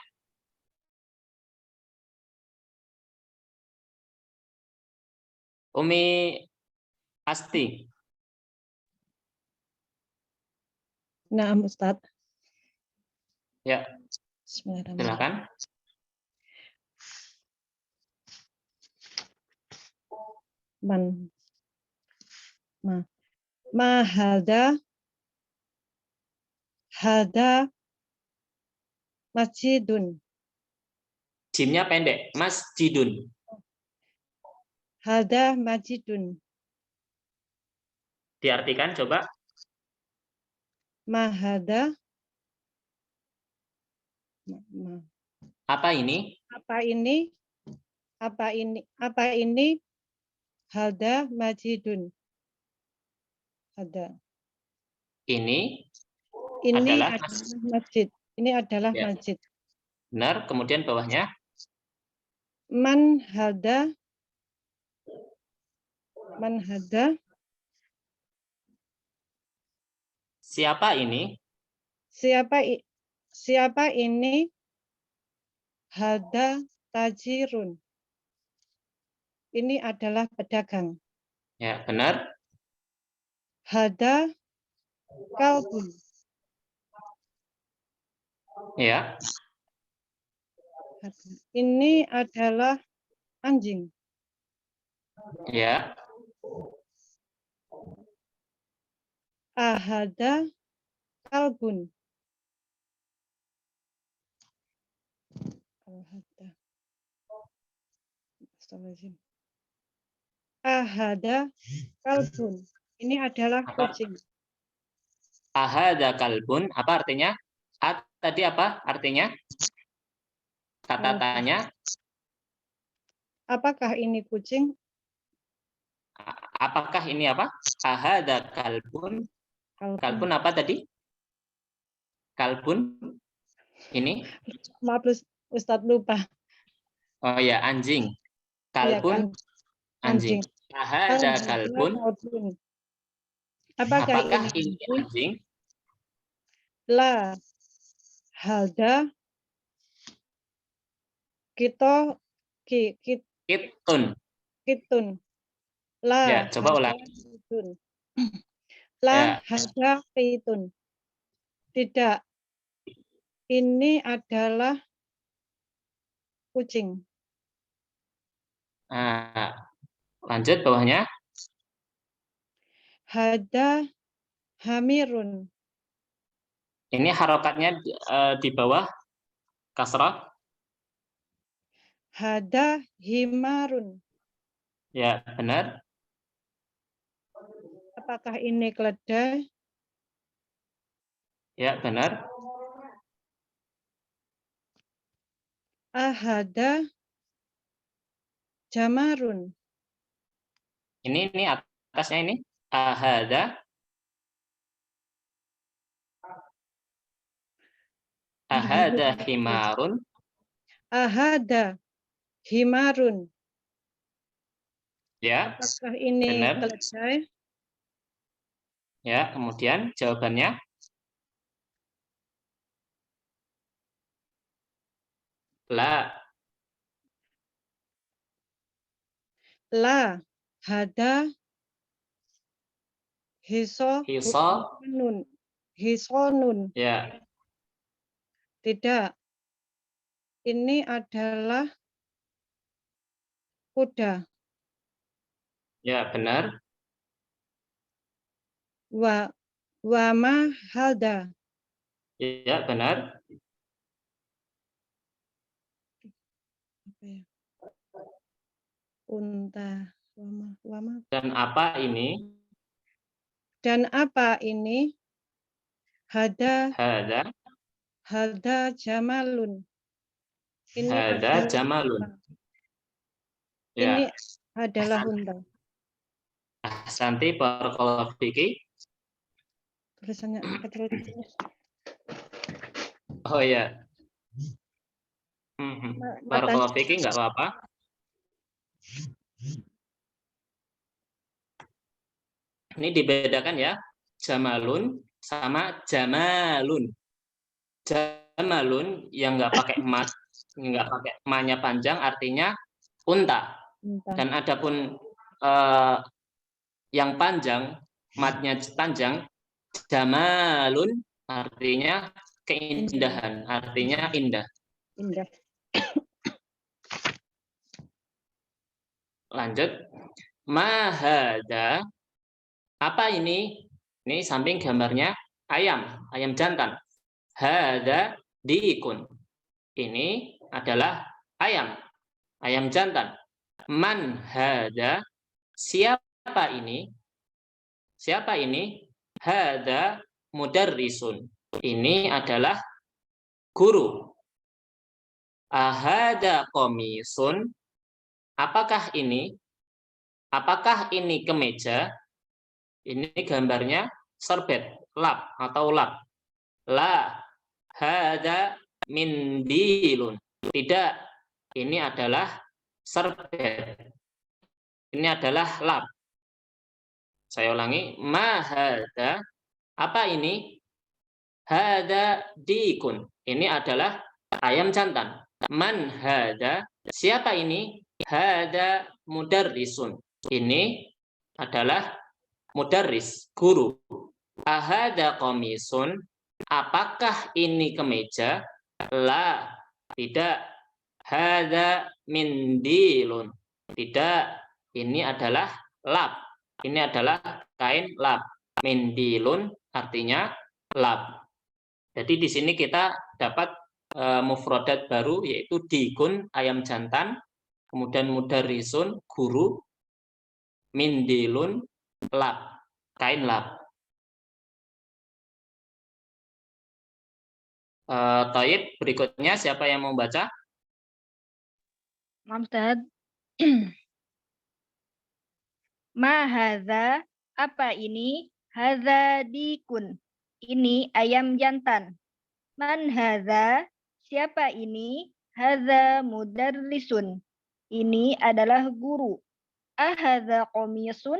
A: Umi Asti.
H: Nah, Ustadz.
A: Ya,
H: Bismillahirrahmanirrahim.
A: silakan.
H: Hada masjidun.
A: Jimnya pendek, masjidun.
H: Hada masjidun.
A: Diartikan coba.
H: Mahada.
A: Apa ini?
H: Apa ini? Apa ini? Apa ini? Hada masjidun. Hada.
A: Ini
H: Ini
A: adalah
H: adalah masjid. Ini adalah
A: ya,
H: masjid.
A: benar. Kemudian bawahnya.
H: Man hada. Man hada.
A: Siapa ini?
H: Siapa ini? Hada tajirun. Ini adalah pedagang.
A: Ya, benar.
H: Hada kalbun.
A: Ya.
H: Ini adalah anjing.
A: Ya.
H: Ahada kalbun. Ahada kalbun. Ini adalah kucing.
A: Ahada kalbun, apa artinya? Tadi apa artinya? Kata tanya.
H: Apakah ini kucing?
A: Apakah ini apa? Ahada kalbun. Kalbun apa tadi? Kalbun ini?
H: Maaf Ustadz lupa.
A: Oh ya, anjing. Kalbun, anjing. Ahada kalbun.
H: Apakah
A: ini anjing?
H: La hada kitun. La
A: ya, coba ulang.
H: La hada kitun. Tidak. Ini adalah kucing.
A: Lanjut bawahnya.
H: Hada hamirun.
A: Ini harokatnya di bawah kasrah.
H: Hada himarun.
A: Ya, benar.
H: Apakah ini keledai?
A: Ya, benar.
H: Ahada jamarun.
A: Ini atasnya ini. Ahada himarun.
H: Ahada himarun.
A: Ya.
H: Apakah ini
A: benar.
H: keledai?
A: Ya, kemudian jawabannya. La.
H: La hada hisonun.
A: Ya.
H: Tidak. Ini adalah kuda.
A: Ya, benar.
H: Wama halda.
A: Ya, benar.
H: Unta. Wama.
A: Dan apa ini?
H: Dan apa ini? Hada jamalun. Ini
A: Hada jamalun. Ya.
H: Ini adalah unta.
A: Ahsanti barakallahu fiki.
H: Tulisannya kecil-kecil.
A: Oh ya. Barakallahu fiki nggak apa-apa. Ini dibedakan ya. Jamalun sama jamalun. Jamalun yang nggak pakai mat, nggak pakai ma-nya panjang artinya unta. Dan adapun yang panjang, matnya panjang, jamalun artinya keindahan, artinya indah.
H: Indah.
A: Lanjut. Ma hada, apa ini? Ini samping gambarnya ayam jantan. Hada diikun. Ini adalah ayam jantan. Man hada, siapa ini? Siapa ini? Hada mudarrisun. Ini adalah guru. Ahada komisun. Apakah ini? Apakah ini kemeja? Ini gambarnya serbet, lap atau lap. La hada mindilun. Tidak, ini adalah serbet. Ini adalah lap. Saya ulangi, ma hada, apa ini? Hada dikun. Ini adalah ayam jantan. Man hada, siapa ini? Hada mudarrisun. Ini adalah mudarris, guru. Ahada komisun, apakah ini kemeja? La, tidak. Hada mindilun. Tidak, ini adalah lap. Ini adalah kain lap. Mindilun artinya lap. Jadi di sini kita dapat mufradat baru, yaitu dikun, ayam jantan, kemudian mudarrisun, guru, mindilun, lap, kain lap. Taib, berikutnya siapa yang mau baca?
J: Ustaz. Ma hadza, apa ini? Hadza dikun. Ini ayam jantan. Man hadza, siapa ini? Hadza mudarrisun. Ini adalah guru. Ahadza qamisun?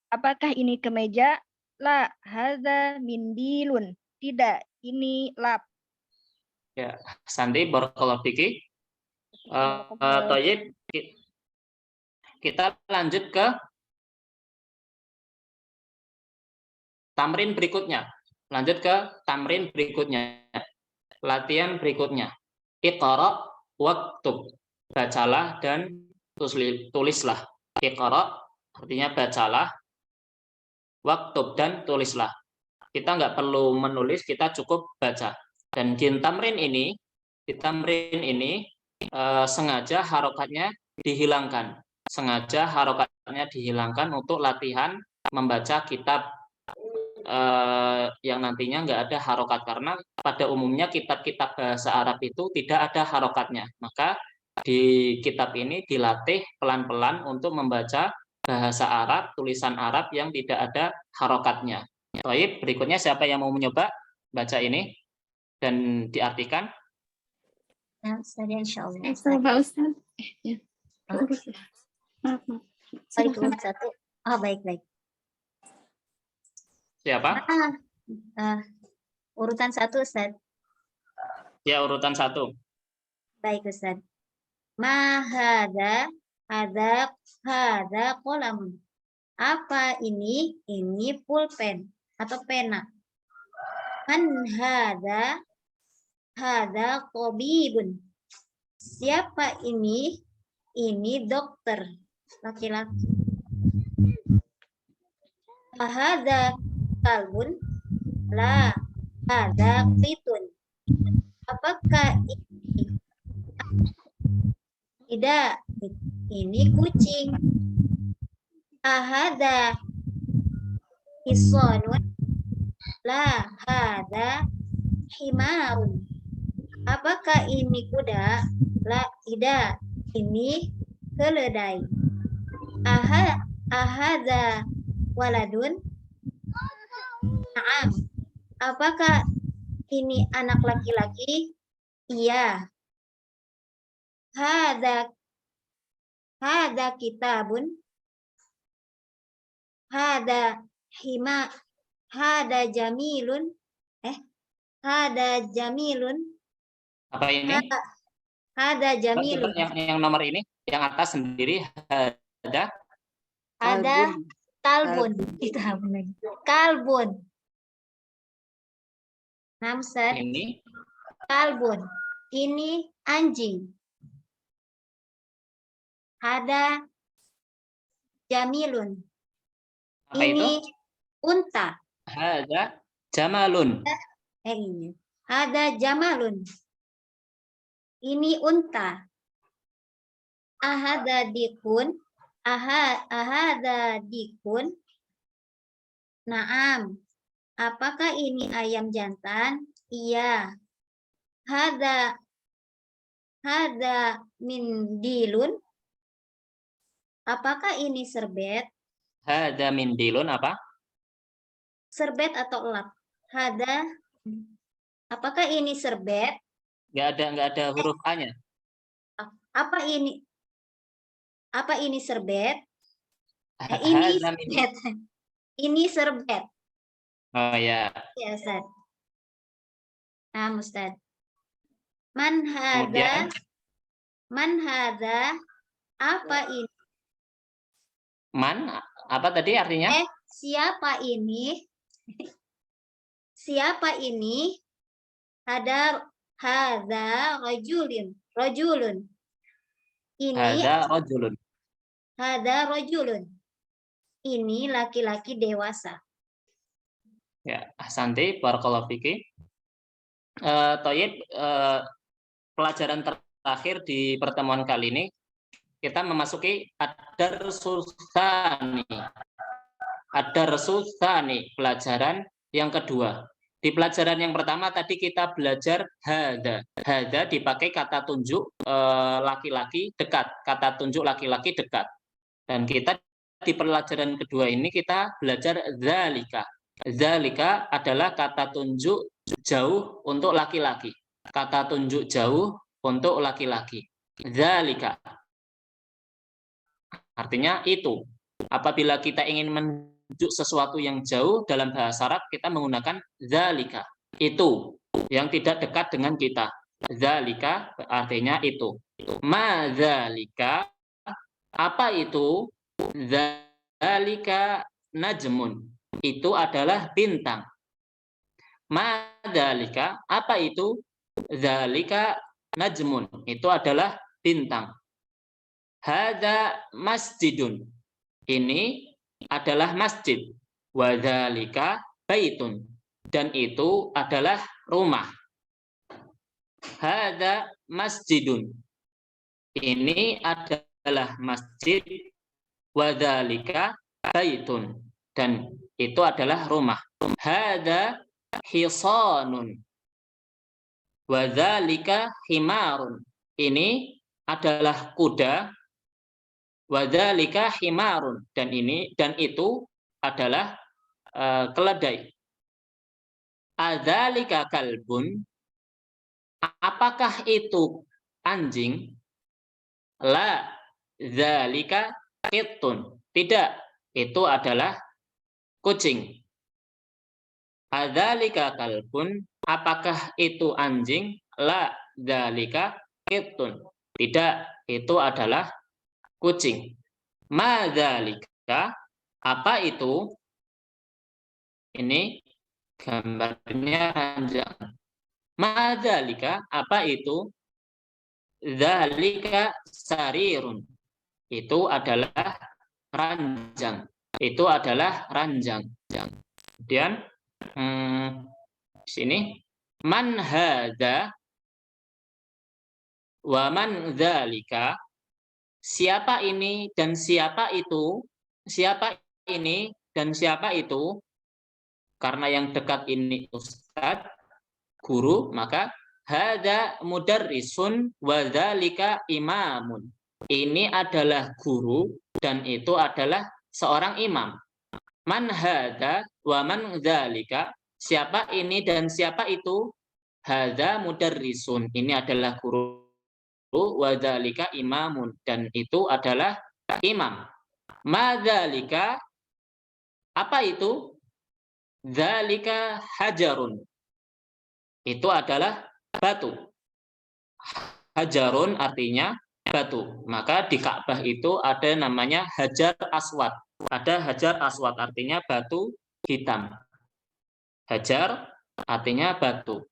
J: Apakah ini kemeja? La, hadza mindilun. Tidak, ini lap.
A: Ya, Sandi, barakallahu fiki. Taib, kita lanjut ke tamrin berikutnya. Lanjut ke tamrin berikutnya. Latihan berikutnya. Iqra waktub. Bacalah dan tulislah. Iqra artinya bacalah. Waktub dan tulislah. Kita nggak perlu menulis, kita cukup baca. Dan di tamrin ini sengaja harokatnya dihilangkan. Sengaja harokatnya dihilangkan untuk latihan membaca kitab yang nantinya nggak ada harokat, karena pada umumnya kitab-kitab bahasa Arab itu tidak ada harokatnya. Maka di kitab ini dilatih pelan-pelan untuk membaca bahasa Arab, tulisan Arab yang tidak ada harokatnya. Baik, berikutnya siapa yang mau mencoba baca ini dan diartikan?
K: Nah, saya insya Allah.
F: Pak Ustaz. Ya. Maaf.
K: Satu. Oh, baik.
A: Siapa?
K: Urutan 1, Ustaz.
A: Ya, urutan 1.
K: Baik, Ustaz. Ma hada qalamun. Apa ini? Ini pulpen atau pena. Man hada tabibun. Siapa ini? Ini dokter laki-laki. Hada kalbun. La hada qitun. Apakah ini? Tidak, ini kucing. Ahada hisanun. La hada himarun. Apakah ini kuda? La, tidak, ini keledai. Ahada waladun. Naam. Apakah ini anak laki-laki? Iya. Hada kitabun. Hada jamilun. Hada jamilun.
A: Apa ini?
K: Hada jamilun.
A: Yang nomor ini, yang atas sendiri hada
K: kalbun. Kalbun. Nah, Ustaz.
A: Ini
K: Kalbun. Ini anjing. Hada jamilun.
A: apa
K: Ini
A: itu?
K: unta.
A: Hada jamalun.
K: Ini. Hada jamalun. Ini unta. Ahada dikun. Ahada dikun. Naam. Apakah ini ayam jantan? Iya. Hada mindilun. Apakah ini serbet?
A: Hada mindilun apa?
K: Serbet atau lap? Hada. Apakah ini serbet?
A: Nggak ada huruf A-nya.
K: Apa ini? Apa ini serbet? Ini
A: Hada
K: serbet. Ini serbet.
A: Oh ya.
K: Ya, Ustaz. Nah, Ustaz. Man
A: Kemudian
K: hada? Apa ini?
A: man apa tadi artinya?
K: Siapa ini? Siapa ini? Hada rajulun. Ini
A: Hada rajulun.
K: hada rajulun. Ini laki-laki dewasa.
A: Ya, ahsanti, barakallahu fiki. Toyib, pelajaran terakhir di pertemuan kali ini kita memasuki ad-darsus tsani. Ad-darsus tsani, pelajaran yang kedua. Di pelajaran yang pertama tadi kita belajar hada. Hada dipakai kata tunjuk laki-laki dekat, kata tunjuk laki-laki dekat. Dan kita di pelajaran kedua ini kita belajar zalika. Zalika adalah kata tunjuk jauh untuk laki-laki. Kata tunjuk jauh untuk laki-laki. Zalika. Artinya itu. Apabila kita ingin menunjuk sesuatu yang jauh dalam bahasa Arab, kita menggunakan zalika. Itu. Yang tidak dekat dengan kita. Zalika artinya itu. Ma zalika. Apa itu? Zalika najmun. Itu adalah bintang. Ma zalika. Apa itu? Zalika najmun. Itu adalah bintang. Hada masjidun. Ini adalah masjid. Wa dzalika baitun. Dan itu adalah rumah. Hada masjidun. Ini adalah masjid. Wa dzalika baitun. Dan itu adalah rumah. Hada hisanun. Wa dzalika himarun. Ini adalah kuda. Wadzalika himarun, dan itu adalah keledai. Adzalika kalbun, apakah itu anjing? La dzalika qittun, tidak, itu adalah kucing. Adzalika kalbun, apakah itu anjing? La dzalika qittun, tidak, itu adalah kucing. Madzalika, apa itu? Ini gambarnya ranjang. Madzalika, apa itu? Dzalika sarirun. Itu adalah ranjang. Itu adalah ranjang. Kemudian sini man hadza wa man dzalika. Siapa ini dan siapa itu? Siapa ini dan siapa itu? Karena yang dekat ini ustadz, guru, maka hada mudarrisun wa dzalika imamun. Ini adalah guru dan itu adalah seorang imam. Man hada wa man dzalika. Siapa ini dan siapa itu? Hada mudarrisun. Ini adalah guru. Wadzalika imamun, dan itu adalah imam. Madzalika, apa itu? Dzalika hajarun. Itu adalah batu. Hajarun artinya batu. Maka di Ka'bah itu ada namanya hajar aswad. Ada hajar aswad artinya batu hitam. Hajar artinya batu.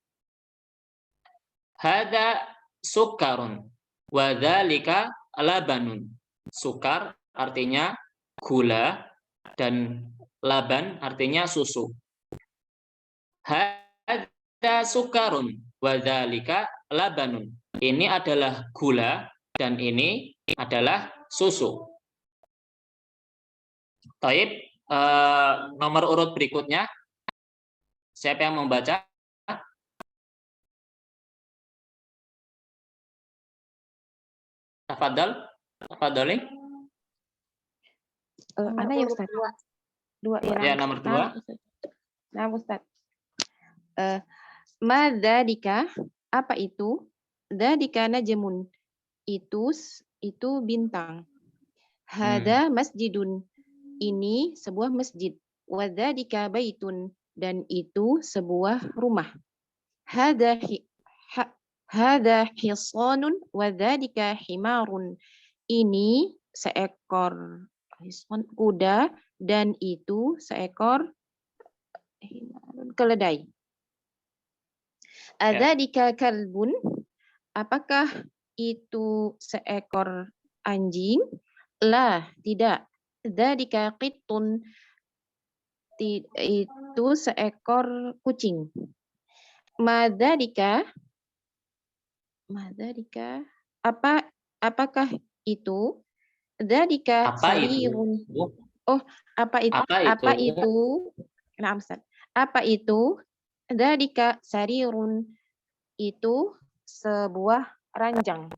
A: Hada sukarun wa dzalika labanun. Sukar artinya gula dan laban artinya susu. Hada sukarun wa dzalika labanun. Ini adalah gula dan ini adalah susu. Taib, nomor urut berikutnya. Siapa yang membaca? Tafadhali.
E: Ana ya Ustaz. Dua
A: Ya, nomor 2.
E: Nah, Ustaz. Madzalika, apa itu? Dzalika najmun. Itu bintang. Hada masjidun. Ini sebuah masjid. Wa dzalika baitun. Dan itu sebuah rumah. Hada hisanun wa dzalika himarun. Ini seekor kuda dan itu seekor keledai. Adzalika kalbun. Apakah itu seekor anjing? La, tidak. Dzalika qittun. Itu seekor kucing. Madzalika, apakah itu? Dzalika sarirun. Oh, apa itu? Nah, Ustaz. Apa itu? Dzalika sarirun. Itu sebuah ranjang.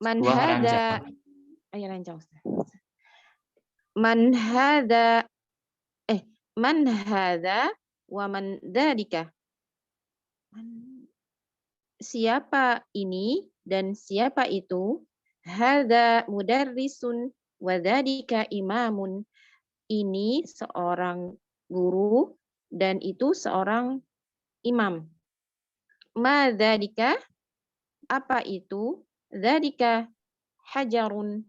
E: Man hada, ranjang Ustaz. Man hada wa man dzalika. Siapa ini dan siapa itu? Hada mudarrisun wa dzalika imamun. Ini seorang guru dan itu seorang imam. Ma dzalika, apa itu? Dzalika hajarun.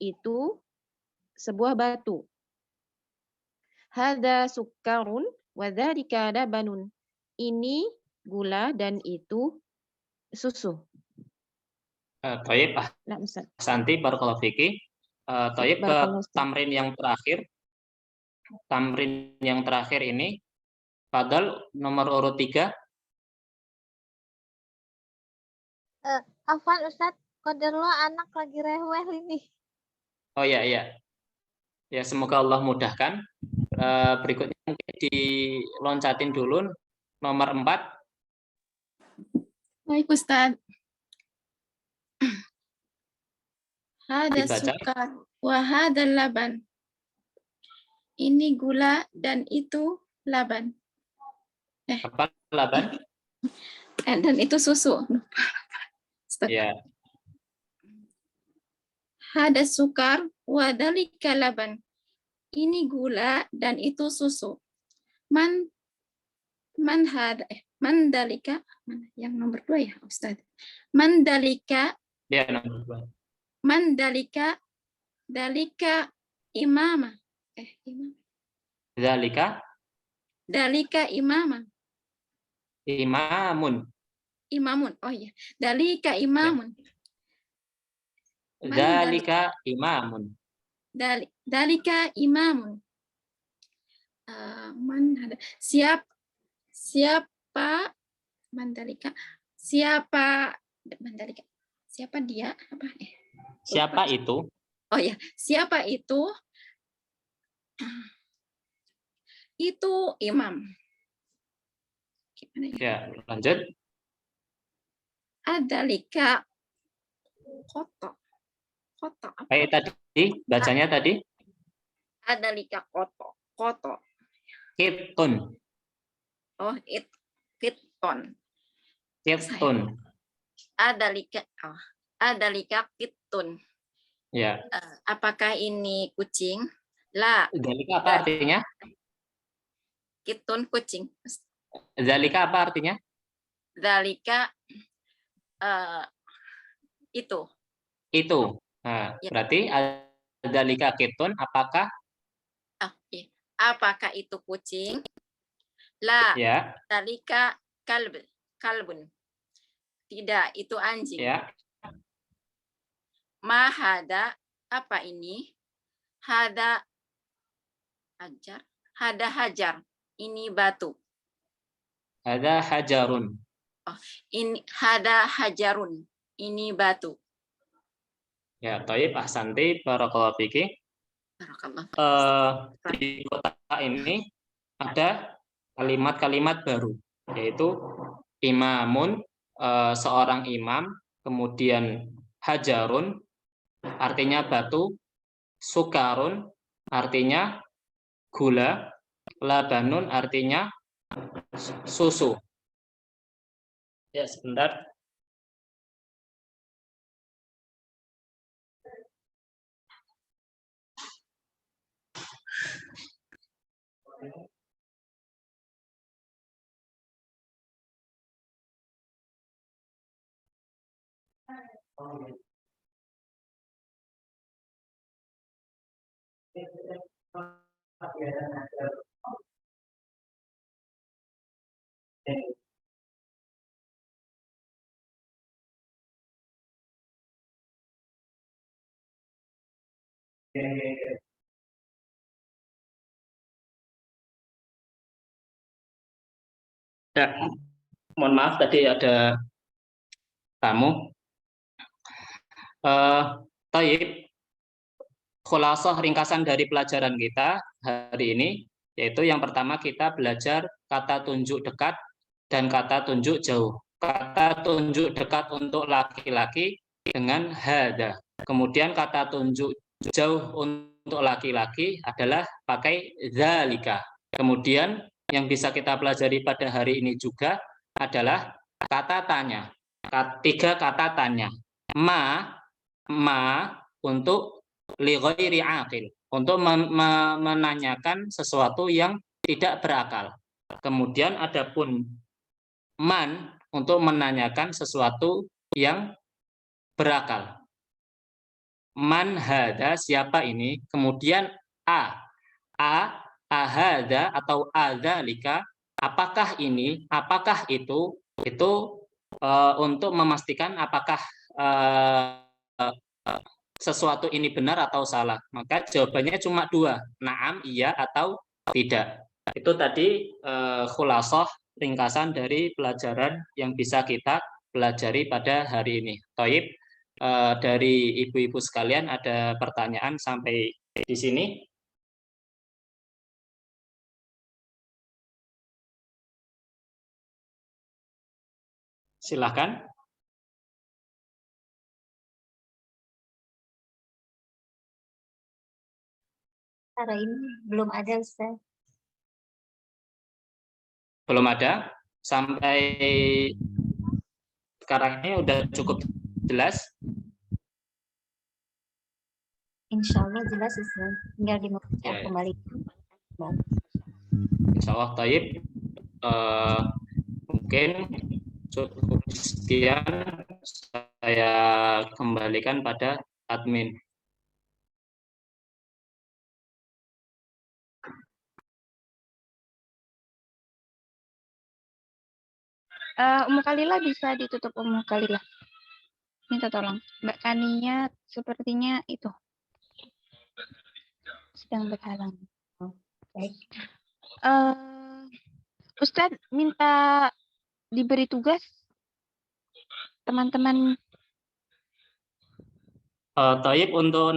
E: Itu sebuah batu. Hada sukarun wa dzalika labanun. Ini gula dan itu susu.
A: Taib, Santi barakallahu fiki. Taib, ke tamrin yang terakhir. Tamrin yang terakhir ini, Fadal nomor urut 3.
C: Afwan Ustaz, qadarullah anak lagi rewel ini.
A: Oh ya. Ya, semoga Allah mudahkan. Berikutnya mungkin diloncatin dulu nomor 4.
F: Baik Ustaz. Hada sukar wa hada laban. Ini gula dan itu laban.
A: Apa laban?
F: Dan itu susu.
A: Ya.
F: Hada sukar wa dzalika laban. Ini gula dan itu susu. Man dalika, yang nomor 2 ya Ustaz. Man dalika.
A: Ya, nomor 2.
F: Man dalika imama. Dalika imama. Imamun. Oh iya. Dalika imamun.
A: Dalika imamun.
F: Dalika imamun. Siapa mandalika? Siapa mandalika? Siapa dia? Apa?
A: Siapa itu?
F: Oh ya, siapa itu? Itu imam. Gimana ya?
A: Ya, lanjut.
F: Adalika koto.
A: Kayak tadi, bacanya tadi.
F: Adalika koto.
A: Kitun.
F: Oh, kitton.
A: Kitun.
F: Adalika kitun.
A: Ya.
F: Apakah ini kucing? La.
A: Dalika apa artinya?
F: Kitun kucing.
A: Dalika apa artinya?
F: Dalika itu.
A: Nah,
F: ya.
A: Berarti dalika kitun apakah?
F: Apakah itu kucing? La,
A: Ya,
F: dalika kalbun. Tidak, itu anjing.
A: ya.
F: Ma hada, apa ini? Hada hajar. Hada hajar. Ini batu.
A: Ada hajarun.
F: Ini hada hajarun. Ini batu.
A: Ya, Thayyib, ahsanti, barakallahu fiki.
F: Barakallah.
A: Di kota ini ada kalimat-kalimat baru, yaitu imamun, seorang imam, kemudian hajarun, artinya batu, sukarun, artinya gula, labanun, artinya susu. Ya, sebentar. Ya, mohon maaf tadi ada tamu. Thayyib, khulasah ringkasan dari pelajaran kita hari ini, yaitu yang pertama kita belajar kata tunjuk dekat dan kata tunjuk jauh. Kata tunjuk dekat untuk laki-laki dengan hada. Kemudian kata tunjuk jauh untuk laki-laki adalah pakai zalika. Kemudian yang bisa kita pelajari pada hari ini juga adalah kata tanya. 3 kata tanya. Ma untuk li ghairi aqil, untuk menanyakan sesuatu yang tidak berakal. Kemudian adapun man untuk menanyakan sesuatu yang berakal. Man hada, siapa ini? Kemudian ahada atau adzalika, apakah ini, apakah itu untuk memastikan apakah sesuatu ini benar atau salah. Maka jawabannya cuma 2, na'am, iya, atau tidak. Itu tadi khulasah ringkasan dari pelajaran yang bisa kita pelajari pada hari ini. Thayyib, dari ibu-ibu sekalian ada pertanyaan sampai di sini? Silakan.
K: Hari ini belum ada, Ustaz.
A: Belum ada? Sampai sekarang ini udah cukup jelas?
K: Insya Allah jelas, Ustaz. Tinggal dimengerti kembali.
A: Insya Allah, Thayyib. Mungkin cukup sekian, saya kembalikan pada admin.
D: Ummu Khalila bisa ditutup, Ummu Khalila. Minta tolong. Mbak Kania sepertinya itu sedang berhalang.
K: Baik.
D: Ustadz minta diberi tugas teman-teman.
A: Thayyib, untuk